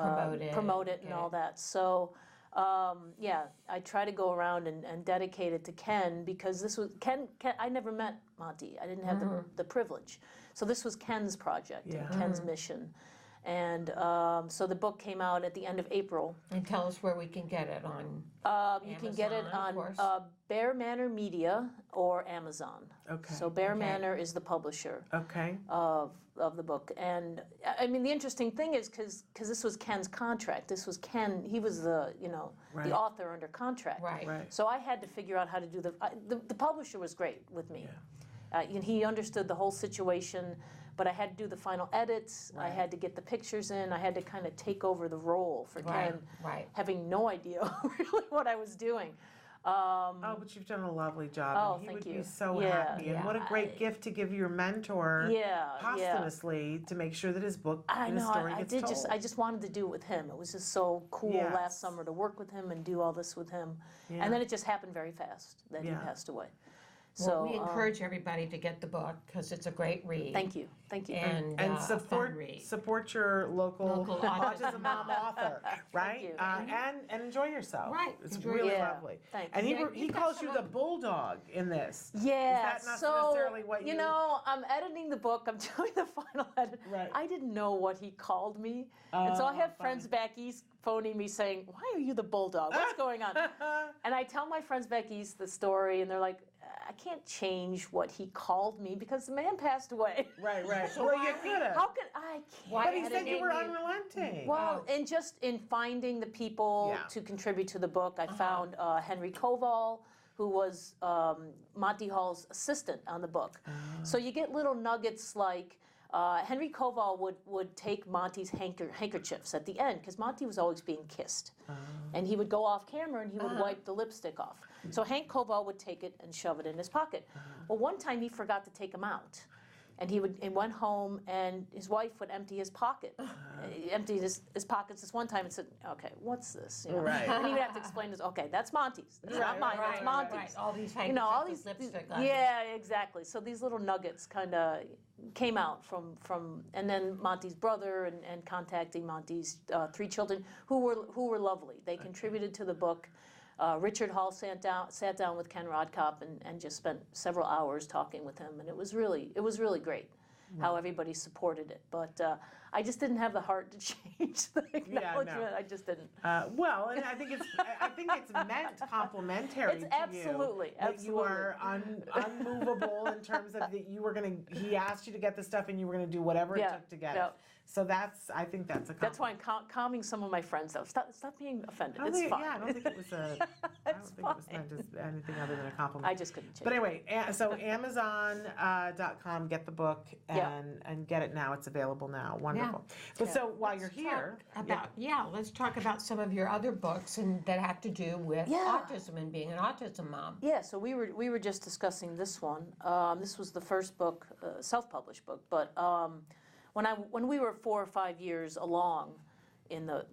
Speaker 8: promote it and all that. So I try to go around and dedicate it to Ken, because this was Ken I never met Monty. I didn't have the privilege. So this was Ken's project and Ken's mission. And so the book came out at the end of April.
Speaker 2: And tell us where we can get it on.
Speaker 8: You can get it
Speaker 2: Amazon,
Speaker 8: on
Speaker 2: of course.
Speaker 8: Bear Manor Media or Amazon.
Speaker 3: Okay.
Speaker 8: So Bear Manor is the publisher
Speaker 3: Okay.
Speaker 8: of the book. And I mean, the interesting thing is because this was Ken's contract. This was Ken. He was the the author under contract.
Speaker 2: Right.
Speaker 8: So I had to figure out how to do the publisher was great with me. He understood the whole situation, but I had to do the final edits. I had to get the pictures in. I had to kind of take over the role for Ken, having no idea really what I was doing.
Speaker 3: But you've done a lovely job. And he would be so happy. And what a great gift to give your mentor posthumously to make sure that his book and his story gets told.
Speaker 8: I just wanted to do it with him. It was just so cool last summer to work with him and do all this with him. And then it just happened very fast that he passed away.
Speaker 2: Well, we encourage everybody to get the book because it's a great read.
Speaker 8: Thank you.
Speaker 2: And
Speaker 3: support your local autism mom author, right? And enjoy yourself.
Speaker 2: Right.
Speaker 3: It's really lovely.
Speaker 8: Thanks.
Speaker 3: And he calls you the bulldog in this.
Speaker 8: Yeah.
Speaker 3: Is that not necessarily what
Speaker 8: you know, I'm editing the book. I'm doing the final edit.
Speaker 3: Right.
Speaker 8: I didn't know what he called me, and so I have friends back east phoning me saying, "Why are you the bulldog? What's going on?" And I tell my friends back east the story, and they're like, I can't change what he called me because the man passed away.
Speaker 3: Right. So well, you could have.
Speaker 8: How can I can't?
Speaker 3: But he said you were unrelenting.
Speaker 8: Well, and just in finding the people to contribute to the book, I found Henry Koval, who was Monty Hall's assistant on the book. So you get little nuggets like Henry Koval would take Monty's handkerchiefs at the end, because Monty was always being kissed. And he would go off camera and he would wipe the lipstick off. So Hank Koval would take it and shove it in his pocket. Well, one time he forgot to take them out. And he went home, and his wife would empty his pocket. He emptied his pockets this one time and said, "Okay, what's this?" You know? And he would have to explain this. Okay, that's Monty's. That's not mine. That's Monty's.
Speaker 2: Right. All these handkerchiefs with lipstick on.
Speaker 8: Yeah, exactly. So these little nuggets kind of came out from, and then Monty's brother and contacting Monty's 3 children who were lovely. They contributed to the book. Richard Hall sat down with Ken Rothkopf and just spent several hours talking with him, and it was really great. how everybody supported it. But I just didn't have the heart to change the acknowledgement. I just didn't.
Speaker 3: Well, and I think it's meant complimentary
Speaker 8: It's
Speaker 3: to
Speaker 8: absolutely,
Speaker 3: you. That you are unmovable in terms of that you were going to, he asked you to get the stuff and you were going to do whatever it took to get it. So I think that's a compliment.
Speaker 8: That's why I'm calming some of my friends though. Stop being offended. It's fine.
Speaker 3: Yeah, I don't think it was it was meant as anything other than a compliment.
Speaker 8: I just couldn't change.
Speaker 3: But anyway, so Amazon.com, get the book and get it now. It's available now. Wonderful. But so while you're here,
Speaker 2: let's talk about some of your other books and that have to do with autism and being an autism mom.
Speaker 8: Yeah, so we were just discussing this one. This was the first book, self-published book, but when we were 4 or 5 years along in the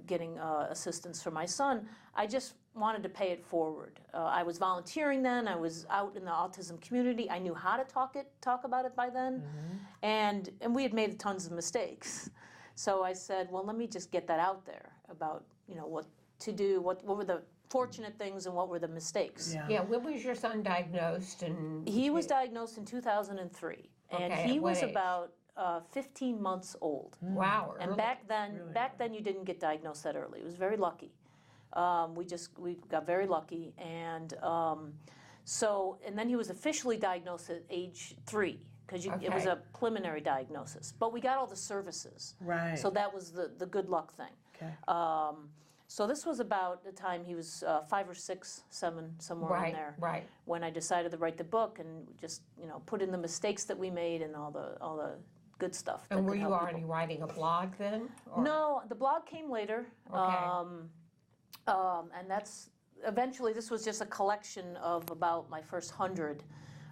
Speaker 8: getting assistance for my son, I just wanted to pay it forward. I was volunteering then. I was out in the autism community. I knew how to talk about it by then, and we had made tons of mistakes. So I said, well, let me just get that out there about what to do, what were the fortunate things and what were the mistakes.
Speaker 2: Yeah. When was your son diagnosed? And
Speaker 8: he was diagnosed in 2003, and he was about 15 months old.
Speaker 2: Wow.
Speaker 8: And back then you didn't get diagnosed that early. It was very lucky. We got very lucky, and and then he was officially diagnosed at age 3 because it was a preliminary diagnosis. But we got all the services.
Speaker 3: Right.
Speaker 8: So that was the good luck thing.
Speaker 3: Okay.
Speaker 8: So this was about the time he was 5 or 6, 7, somewhere in there.
Speaker 2: Right.
Speaker 8: When I decided to write the book and just put in the mistakes that we made and all the good stuff.
Speaker 2: And were you already writing a blog then? Or?
Speaker 8: No, the blog came later.
Speaker 2: Okay.
Speaker 8: And that's eventually this was just a collection of about my first 100.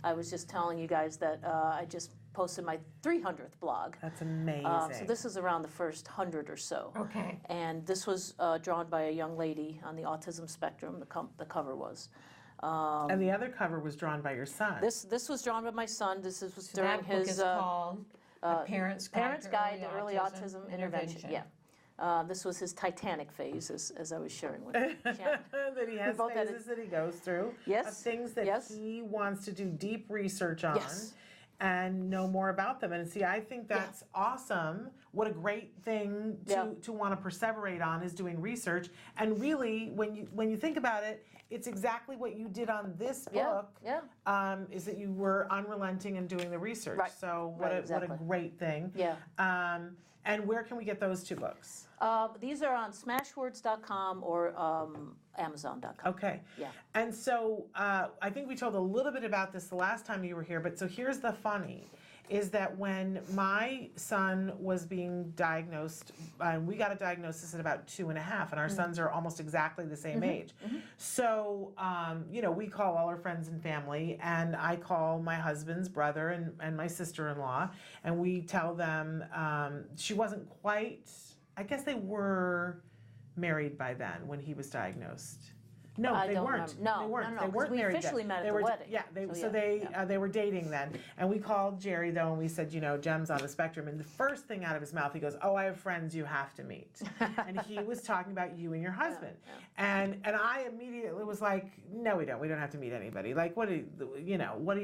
Speaker 8: I was just telling you guys that I just posted my 300th blog.
Speaker 3: That's amazing.
Speaker 8: So this is around the first 100 or so.
Speaker 2: Okay.
Speaker 8: And this was drawn by a young lady on the autism spectrum. The cover was.
Speaker 3: And the other cover was drawn by your son.
Speaker 8: This was drawn by my son. This was
Speaker 2: So
Speaker 8: during
Speaker 2: that book
Speaker 8: his
Speaker 2: is called Parents Guide to
Speaker 8: Early Autism Intervention. Yeah. This was his Titanic phase, as I was sharing with Shannon.
Speaker 3: That he has phases that he goes through.
Speaker 8: Yes.
Speaker 3: Of things that he wants to do deep research on.
Speaker 8: Yes.
Speaker 3: And know more about them. And see, I think that's awesome. What a great thing to want to perseverate on is doing research. And really, when you think about it, it's exactly what you did on this book. Is that you were unrelenting in doing the research.
Speaker 8: Right.
Speaker 3: So what a great thing.
Speaker 8: Yeah.
Speaker 3: And where can we get those 2 books?
Speaker 8: These are on smashwords.com or amazon.com.
Speaker 3: Okay.
Speaker 8: Yeah.
Speaker 3: And so I think we told a little bit about this the last time you were here, but so here's the funny, is that when my son was being diagnosed, we got a diagnosis at about 2.5, and our sons are almost exactly the same age. So, we call all our friends and family, and I call my husband's brother and my sister-in-law, and we tell them she wasn't quite, I guess they were married by then when he was diagnosed. No, they weren't.
Speaker 8: No,
Speaker 3: they weren't.
Speaker 8: no,
Speaker 3: They weren't
Speaker 8: we
Speaker 3: married
Speaker 8: officially
Speaker 3: then.
Speaker 8: met at
Speaker 3: They
Speaker 8: the
Speaker 3: were,
Speaker 8: wedding.
Speaker 3: Yeah, they were dating then, and we called Jerry though, and we said, Jem's on the spectrum, and the first thing out of his mouth, he goes, "Oh, I have friends you have to meet," and he was talking about you and your husband, and I immediately was like, "No, we don't. We don't have to meet anybody. Like, what are you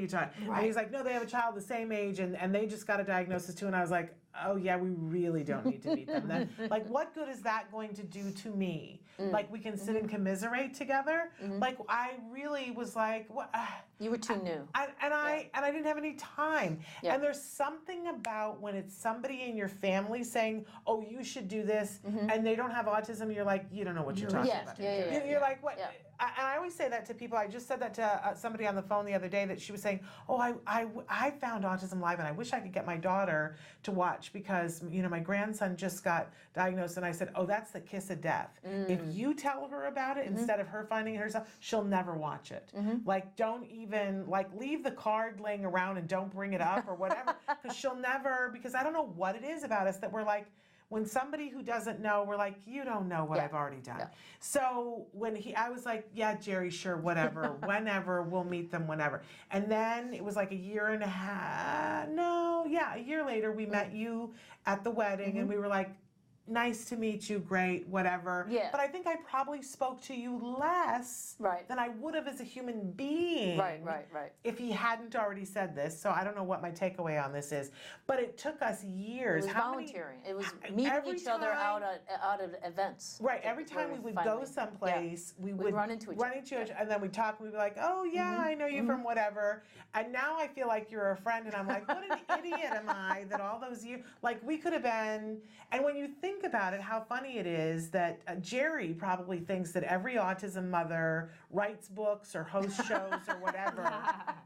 Speaker 3: talking?"
Speaker 2: Right.
Speaker 3: And he's like, "No, they have a child the same age, and they just got a diagnosis too," and I was like, "Oh yeah, we really don't need to meet them then. Like, what good is that going to do to me? Like, we can sit and commiserate together. Like, I really was like, what?"
Speaker 8: You were too new.
Speaker 3: And I didn't have any time.
Speaker 8: Yeah.
Speaker 3: And there's something about when it's somebody in your family saying, "Oh, you should do this," and they don't have autism. You're like, you don't know what you're talking about. You're like, what?
Speaker 8: Yeah.
Speaker 3: And I always say that to people. I just said that to somebody on the phone the other day, that she was saying, "Oh, I found autism-live, and I wish I could get my daughter to watch because my grandson just got diagnosed." And I said, "Oh, that's the kiss of death. If you tell her about it instead of her finding it herself, she'll never watch it. Like, don't even leave the card laying around and don't bring it up or whatever, because she'll never. Because I don't know what it is about us that we're like." When somebody who doesn't know, we're like, "You don't know what I've already done." So I was like, "Yeah, Jerry, sure, whatever, whenever, we'll meet them whenever." And then it was like a year later, we met you at the wedding, and we were like, nice to meet you, great, whatever.
Speaker 8: Yeah.
Speaker 3: But I think I probably spoke to you less than I would have as a human being.
Speaker 8: Right.
Speaker 3: If he hadn't already said this. So I don't know what my takeaway on this is. But it took us years.
Speaker 8: It was volunteering. It was meeting each other out at events.
Speaker 3: Right. Every time we would go someplace, we would
Speaker 8: run into each other.
Speaker 3: And then we'd talk and we'd be like, oh, yeah, I know you from whatever. And now I feel like you're a friend. And I'm like, what an idiot am I that all those years, like we could have been. And when you think about it, how funny it is that Jerry probably thinks that every autism mother writes books or hosts shows or whatever,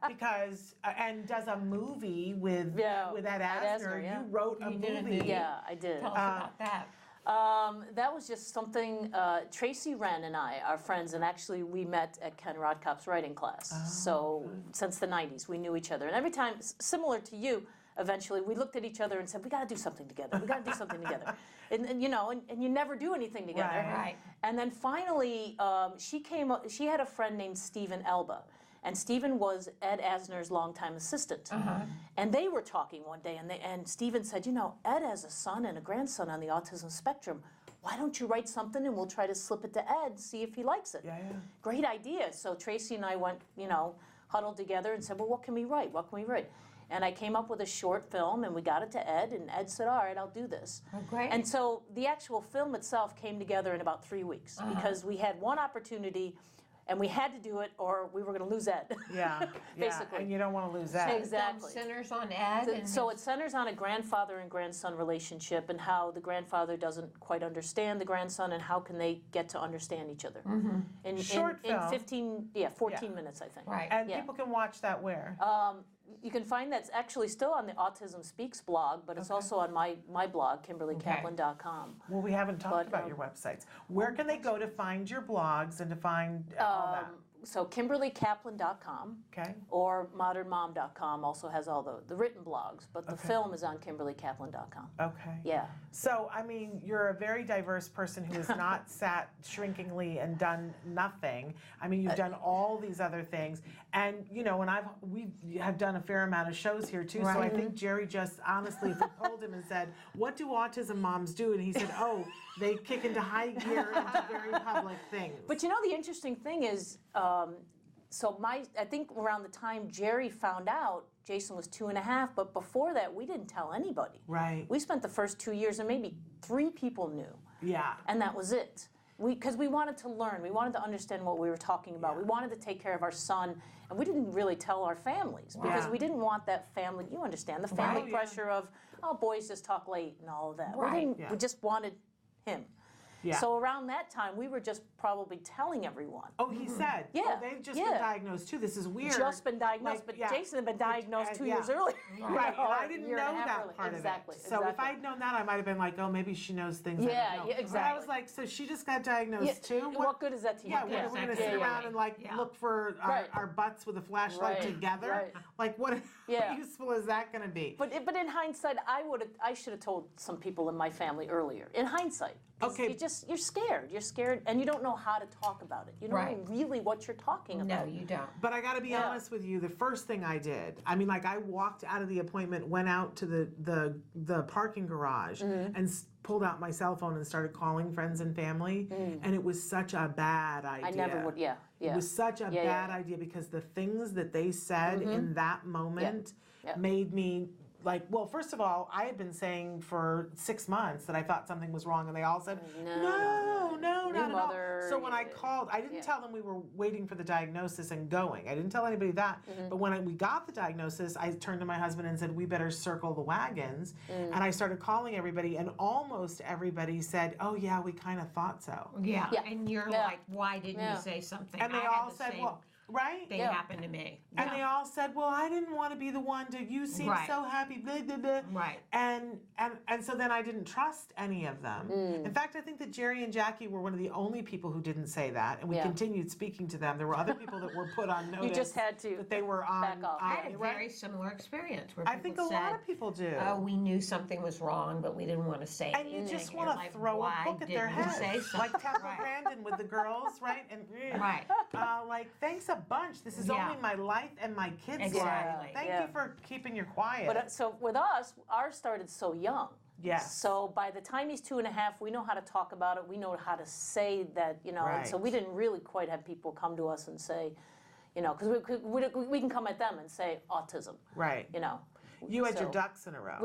Speaker 3: because and does a movie with Ed Asner. You wrote a movie.
Speaker 8: Yeah, I did.
Speaker 2: Tell us about that.
Speaker 8: That was just something, Tracy Wren and I are friends, and actually we met at Ken Rodkopp's writing class. So since the 90s, we knew each other. And every time, similar to you, eventually we looked at each other and said, we got to do something together. We got to do something together. And you know, and you never do anything together.
Speaker 2: Right.
Speaker 8: And then finally, she had a friend named Stephen Elba. And Stephen was Ed Asner's longtime assistant. And they were talking one day, and Stephen said, you know, Ed has a son and a grandson on the autism spectrum. Why don't you write something and we'll try to slip it to Ed, see if he likes it. Great idea. So Tracy and I went, you know, huddled together and said, well, what can we write? What can we write? And I came up with a short film, and we got it to Ed, and Ed said, all right, I'll do this.
Speaker 2: Oh, great.
Speaker 8: And so the actual film itself came together in about 3 weeks, because we had one opportunity, and we had to do it, or we were going to lose Ed. Basically.
Speaker 3: And you don't want to lose Ed.
Speaker 8: Exactly.
Speaker 2: Centers on Ed.
Speaker 8: So it centers on a grandfather and grandson relationship, and how the grandfather doesn't quite understand the grandson, and how can they get to understand each other. In 14 minutes, I think.
Speaker 2: Right.
Speaker 3: And people can watch that where?
Speaker 8: You can find that's actually still on the Autism Speaks blog, but it's also on my blog, KimberlyKaplan.com.
Speaker 3: Well, we haven't talked about your websites. Where can they go to find your blogs and to find all that?
Speaker 8: So KimberlyKaplan.com or ModernMom.com also has all the written blogs, but the film is on KimberlyKaplan.com.
Speaker 3: Okay.
Speaker 8: Yeah.
Speaker 3: So, I mean, you're a very diverse person who has not sat shrinkingly and done nothing. I mean, you've done all these other things. And, you know, we have done a fair amount of shows here, too. So I think Jerry just, honestly, if we polled him and said, what do autism moms do? And he said, oh, they kick into high gear into very public things.
Speaker 8: But, you know, the interesting thing is, I think around the time Jerry found out, Jason was 2.5, but before that, we didn't tell anybody.
Speaker 3: Right.
Speaker 8: We spent the first 2 years, and maybe 3 people knew.
Speaker 3: Yeah.
Speaker 8: And that was it. Because we wanted to learn. We wanted to understand what we were talking about. We wanted to take care of our son, and we didn't really tell our families, because we didn't want that family, you understand, the family pressure of, oh, boys just talk late and all of that. We just wanted him.
Speaker 3: Yeah.
Speaker 8: So around that time, we were just probably telling everyone.
Speaker 3: Oh, he said.
Speaker 8: Yeah.
Speaker 3: Oh, they've just been diagnosed too. This is weird.
Speaker 8: Just been diagnosed, but Jason had been diagnosed 2 years earlier.
Speaker 3: Right, and I didn't know that part of it. So if I'd known that, I might have been like, oh, maybe she knows things I don't know.
Speaker 8: Yeah, exactly.
Speaker 3: But I was like, so she just got diagnosed too?
Speaker 8: What good is that to you?
Speaker 3: Yeah, we're going to sit around and like look for our butts with a flashlight together? Like, what useful is that going to be?
Speaker 8: But in hindsight, I should have told some people in my family earlier. In hindsight.
Speaker 3: Okay.
Speaker 8: You're scared. You're scared, and you don't know how to talk about it. You don't know really what you're talking about.
Speaker 2: No, you don't.
Speaker 3: But I got to be honest with you. The first thing I did, I mean, like I walked out of the appointment, went out to the parking garage, and pulled out my cell phone and started calling friends and family. And it was such a bad idea.
Speaker 8: I never would. Yeah.
Speaker 3: It was such a bad idea, because the things that they said in that moment made me. Like, well, first of all, I had been saying for 6 months that I thought something was wrong, and they all said, no, not at all. So when I called, I didn't tell them we were waiting for the diagnosis and going. I didn't tell anybody that. But when we got the diagnosis, I turned to my husband and said, we better circle the wagons. And I started calling everybody, and almost everybody said, oh, yeah, we kind of thought so.
Speaker 2: Yeah. And you're like, why didn't you say something?
Speaker 3: And they all said, well, right?
Speaker 2: They happened to me.
Speaker 3: And they all said, well, I didn't want to be the one to, you seem so happy, blah, blah, blah.
Speaker 2: Right.
Speaker 3: And so then I didn't trust any of them. In fact, I think that Jerry and Jackie were one of the only people who didn't say that, and we continued speaking to them. There were other people that were put on notice.
Speaker 8: You just had to
Speaker 3: that they were on.
Speaker 8: back off.
Speaker 2: I had a very similar experience where
Speaker 3: I think a lot of people do.
Speaker 2: Oh, we knew something was wrong, but we didn't want to say anything.
Speaker 3: And you just want to throw a book at their head. Like Temple Grandin with the girls, right? And like, thanks a bunch. This is only my life and my kids' life. Thank you for keeping your quiet.
Speaker 8: But so with us, ours started so young.
Speaker 3: Yes.
Speaker 8: So by the time he's 2.5, we know how to talk about it. We know how to say that, and so we didn't really quite have people come to us and say, because we can come at them and say autism.
Speaker 3: Right. You had your ducks in a row.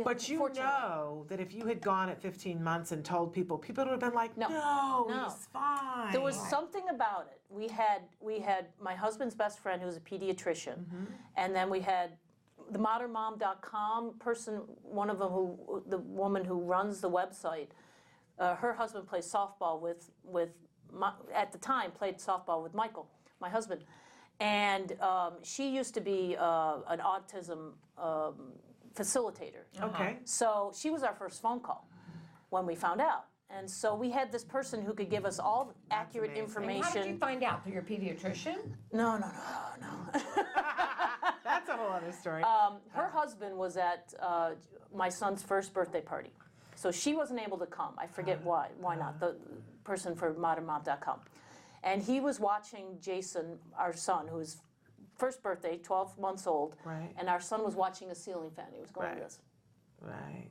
Speaker 3: But you know that if you had gone at 15 months and told people would have been like, no, he's fine.
Speaker 8: There was something about it. We had my husband's best friend who was a pediatrician, and then we had the modernmom.com person, one of them the woman who runs the website, her husband plays softball at the time, played softball with Michael, my husband. And she used to be an autism facilitator.
Speaker 3: Okay.
Speaker 8: So she was our first phone call when we found out. And so we had this person who could give us all accurate information.
Speaker 2: And how did you find out? Through your pediatrician?
Speaker 8: No.
Speaker 3: That's a whole other story.
Speaker 8: Her husband was at my son's first birthday party. So she wasn't able to come. I forget why. Why not? The person for modernmom.com. And he was watching Jason, our son, who was first birthday, 12 months old.
Speaker 3: Right.
Speaker 8: And our son was watching a ceiling fan. He was going like this.
Speaker 3: Right.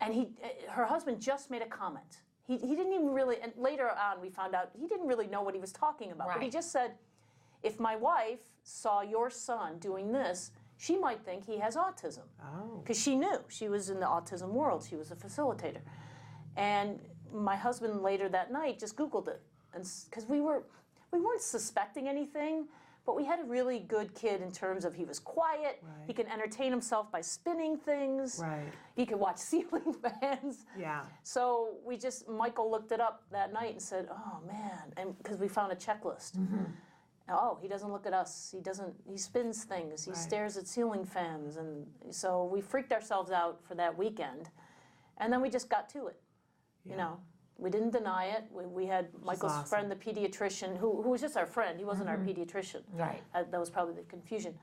Speaker 8: And her husband just made a comment. He didn't even really, and later on we found out he didn't really know what he was talking about. But he just said, if my wife saw your son doing this, she might think he has autism.
Speaker 3: Oh.
Speaker 8: Because she knew. She was in the autism world. She was a facilitator. And my husband later that night just Googled it. And because we weren't suspecting anything, but we had a really good kid in terms of he was quiet.
Speaker 3: Right.
Speaker 8: He can entertain himself by spinning things.
Speaker 3: Right.
Speaker 8: He could watch ceiling fans.
Speaker 3: Yeah.
Speaker 8: So Michael looked it up that night and said, oh man, and because we found a checklist. Oh, he doesn't look at us. He spins things. He stares at ceiling fans. And so we freaked ourselves out for that weekend. And then we just got to it, We didn't deny it. We had Michael's friend, the pediatrician, who was just our friend. He wasn't our pediatrician.
Speaker 2: Right.
Speaker 8: That was probably the confusion.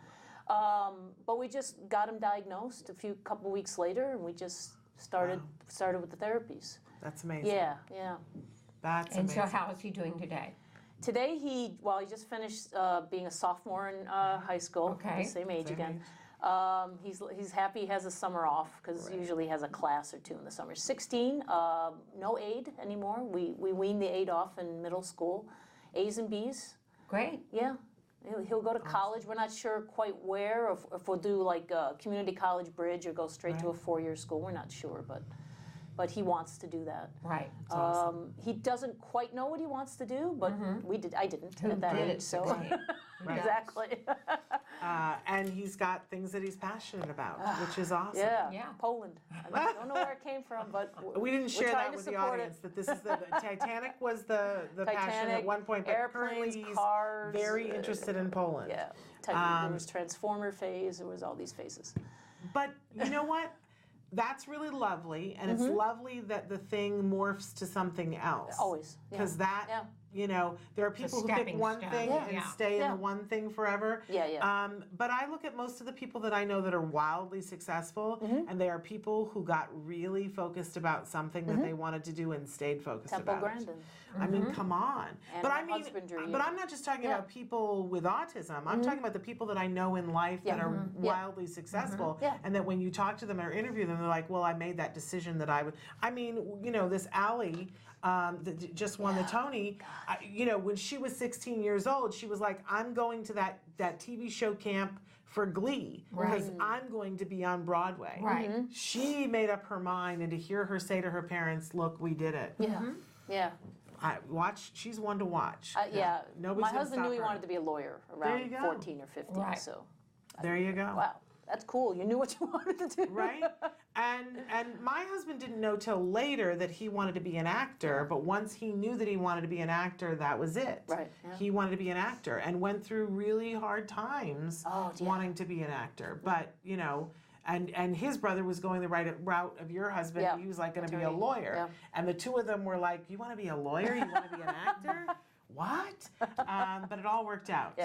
Speaker 8: But we just got him diagnosed a couple weeks later, and we just started with the therapies.
Speaker 3: That's amazing.
Speaker 8: Yeah.
Speaker 3: That's
Speaker 2: and
Speaker 3: amazing.
Speaker 2: so how is he doing today?
Speaker 8: Today he just finished being a sophomore in high school.
Speaker 2: Okay.
Speaker 8: Same age again. He's happy he has a summer off because usually he has a class or two in the summer. 16, no aid anymore. We weaned the aid off in middle school. A's and B's.
Speaker 2: Great.
Speaker 8: Yeah. He'll go to college. We're not sure quite where, or if we'll do like a community college bridge or go straight to a 4-year school. We're not sure, but he wants to do that.
Speaker 2: Right.
Speaker 8: He doesn't quite know what he wants to do, but I didn't at that age. So exactly.
Speaker 3: And he's got things that he's passionate about, which is awesome.
Speaker 8: Yeah. Poland. I don't know where it came from, but
Speaker 3: We didn't share
Speaker 8: trying
Speaker 3: that
Speaker 8: to
Speaker 3: with the
Speaker 8: support
Speaker 3: audience, that this is the Titanic was the passion at one point, but currently
Speaker 8: airplanes,
Speaker 3: he's
Speaker 8: cars,
Speaker 3: very interested in Poland.
Speaker 8: Yeah. There was Transformer phase. There was all these phases.
Speaker 3: But you know what? That's really lovely, and it's lovely that the thing morphs to something else.
Speaker 8: Always.
Speaker 3: Because there are people who pick
Speaker 2: stepping
Speaker 3: one
Speaker 2: stone.
Speaker 3: thing and stay in the one thing forever.
Speaker 8: Yeah.
Speaker 3: But I look at most of the people that I know that are wildly successful, and they are people who got really focused about something that they wanted to do and stayed focused
Speaker 8: Temple
Speaker 3: about
Speaker 8: Grandin.
Speaker 3: it. I mean, come on.
Speaker 8: And
Speaker 3: But
Speaker 8: my
Speaker 3: I mean,
Speaker 8: husbandry.
Speaker 3: but I'm not just talking about people with autism. I'm talking about the people that I know in life that are wildly successful, and that when you talk to them or interview them, they're like, "Well, I made that decision that I would." I mean, this Allie that just won the Tony. When she was 16 years old, she was like, "I'm going to that TV show camp for Glee because I'm going to be on Broadway."
Speaker 2: Right.
Speaker 3: She made up her mind, and to hear her say to her parents, "Look, we did it."
Speaker 8: Yeah.
Speaker 3: She's one to watch.
Speaker 8: Yeah.
Speaker 3: Nobody's
Speaker 8: My
Speaker 3: gonna
Speaker 8: husband knew
Speaker 3: stop
Speaker 8: he
Speaker 3: her.
Speaker 8: wanted to be a lawyer
Speaker 3: There you
Speaker 8: around
Speaker 3: go.
Speaker 8: 14 or 15.
Speaker 2: Right.
Speaker 8: So
Speaker 3: There you go.
Speaker 8: wow, that's cool. You knew what you wanted to do.
Speaker 3: Right? And my husband didn't know till later that he wanted to be an actor, but once he knew that he wanted to be an actor, that was it.
Speaker 8: Right, yeah.
Speaker 3: He wanted to be an actor and went through really hard times wanting to be an actor. But, and his brother was going the right route of your husband.
Speaker 8: Yeah.
Speaker 3: He was like going to be a
Speaker 8: Attorney.
Speaker 3: lawyer.
Speaker 8: Yeah.
Speaker 3: And the two of them were like, "You want to be a lawyer? You want to be an actor?" What? But it all worked out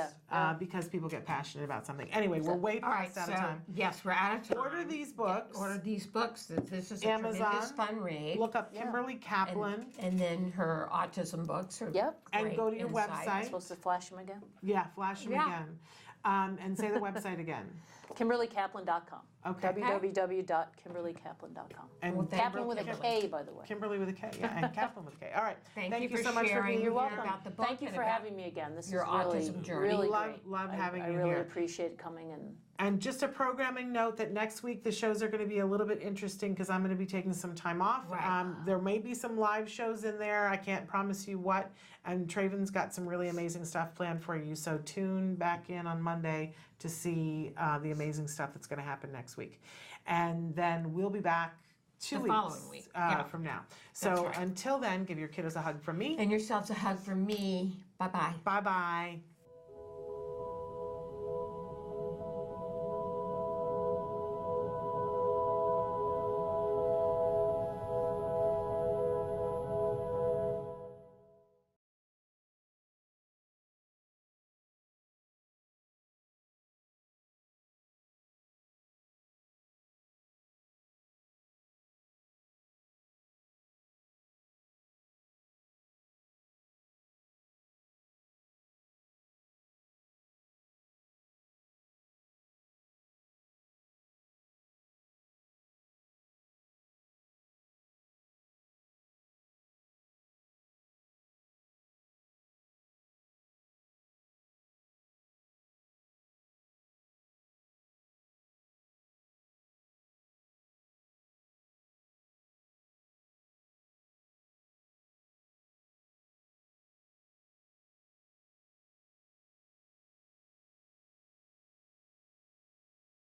Speaker 3: because people get passionate about something. Anyway, we're way
Speaker 2: All right,
Speaker 3: past
Speaker 2: so
Speaker 3: out of time.
Speaker 2: yes, we're out of time.
Speaker 3: Order these books.
Speaker 2: Order these books. This is a
Speaker 3: Amazon.
Speaker 2: tremendous fun read.
Speaker 3: Look up Kimberly Kaplan
Speaker 2: and then her autism books are
Speaker 8: Yep.
Speaker 3: and
Speaker 2: great
Speaker 3: go to your
Speaker 2: insight.
Speaker 3: website.
Speaker 8: Supposed to flash him again?
Speaker 3: Yeah, flash them
Speaker 2: Yeah.
Speaker 3: again. And say the website again.
Speaker 8: KimberlyKaplan.com.
Speaker 3: Okay.
Speaker 8: www.kimberlykaplan.com.
Speaker 3: And
Speaker 9: Well, thank
Speaker 8: Kaplan
Speaker 9: you,
Speaker 8: with a
Speaker 9: Kimberly.
Speaker 8: K, by the way.
Speaker 3: Kimberly with a K, yeah, and Kaplan with a K. All right.
Speaker 9: Thank you for
Speaker 3: so much for
Speaker 9: sharing
Speaker 3: being
Speaker 8: You're
Speaker 3: here.
Speaker 8: welcome.
Speaker 9: about the book
Speaker 8: Thank you
Speaker 9: and
Speaker 8: for
Speaker 9: about
Speaker 8: having me again. This
Speaker 9: your
Speaker 8: is really,
Speaker 9: autism journey.
Speaker 8: really
Speaker 3: Love-
Speaker 8: great.
Speaker 3: love
Speaker 8: I-
Speaker 3: having
Speaker 8: I
Speaker 3: you
Speaker 8: really
Speaker 3: here.
Speaker 8: appreciate coming and
Speaker 3: And just a programming note that next week the shows are going to be a little bit interesting because I'm going to be taking some time off.
Speaker 9: Right.
Speaker 3: There may be some live shows in there. I can't promise you what. And Traven's got some really amazing stuff planned for you. So tune back in on Monday to see the amazing stuff that's going to happen next week. And then we'll be back two
Speaker 9: The
Speaker 3: weeks
Speaker 9: following week. Yeah.
Speaker 3: from now.
Speaker 9: That's
Speaker 3: So
Speaker 9: right.
Speaker 3: until then, give your kiddos a hug from me.
Speaker 9: And yourselves a hug from me. Bye-bye.
Speaker 3: Bye-bye.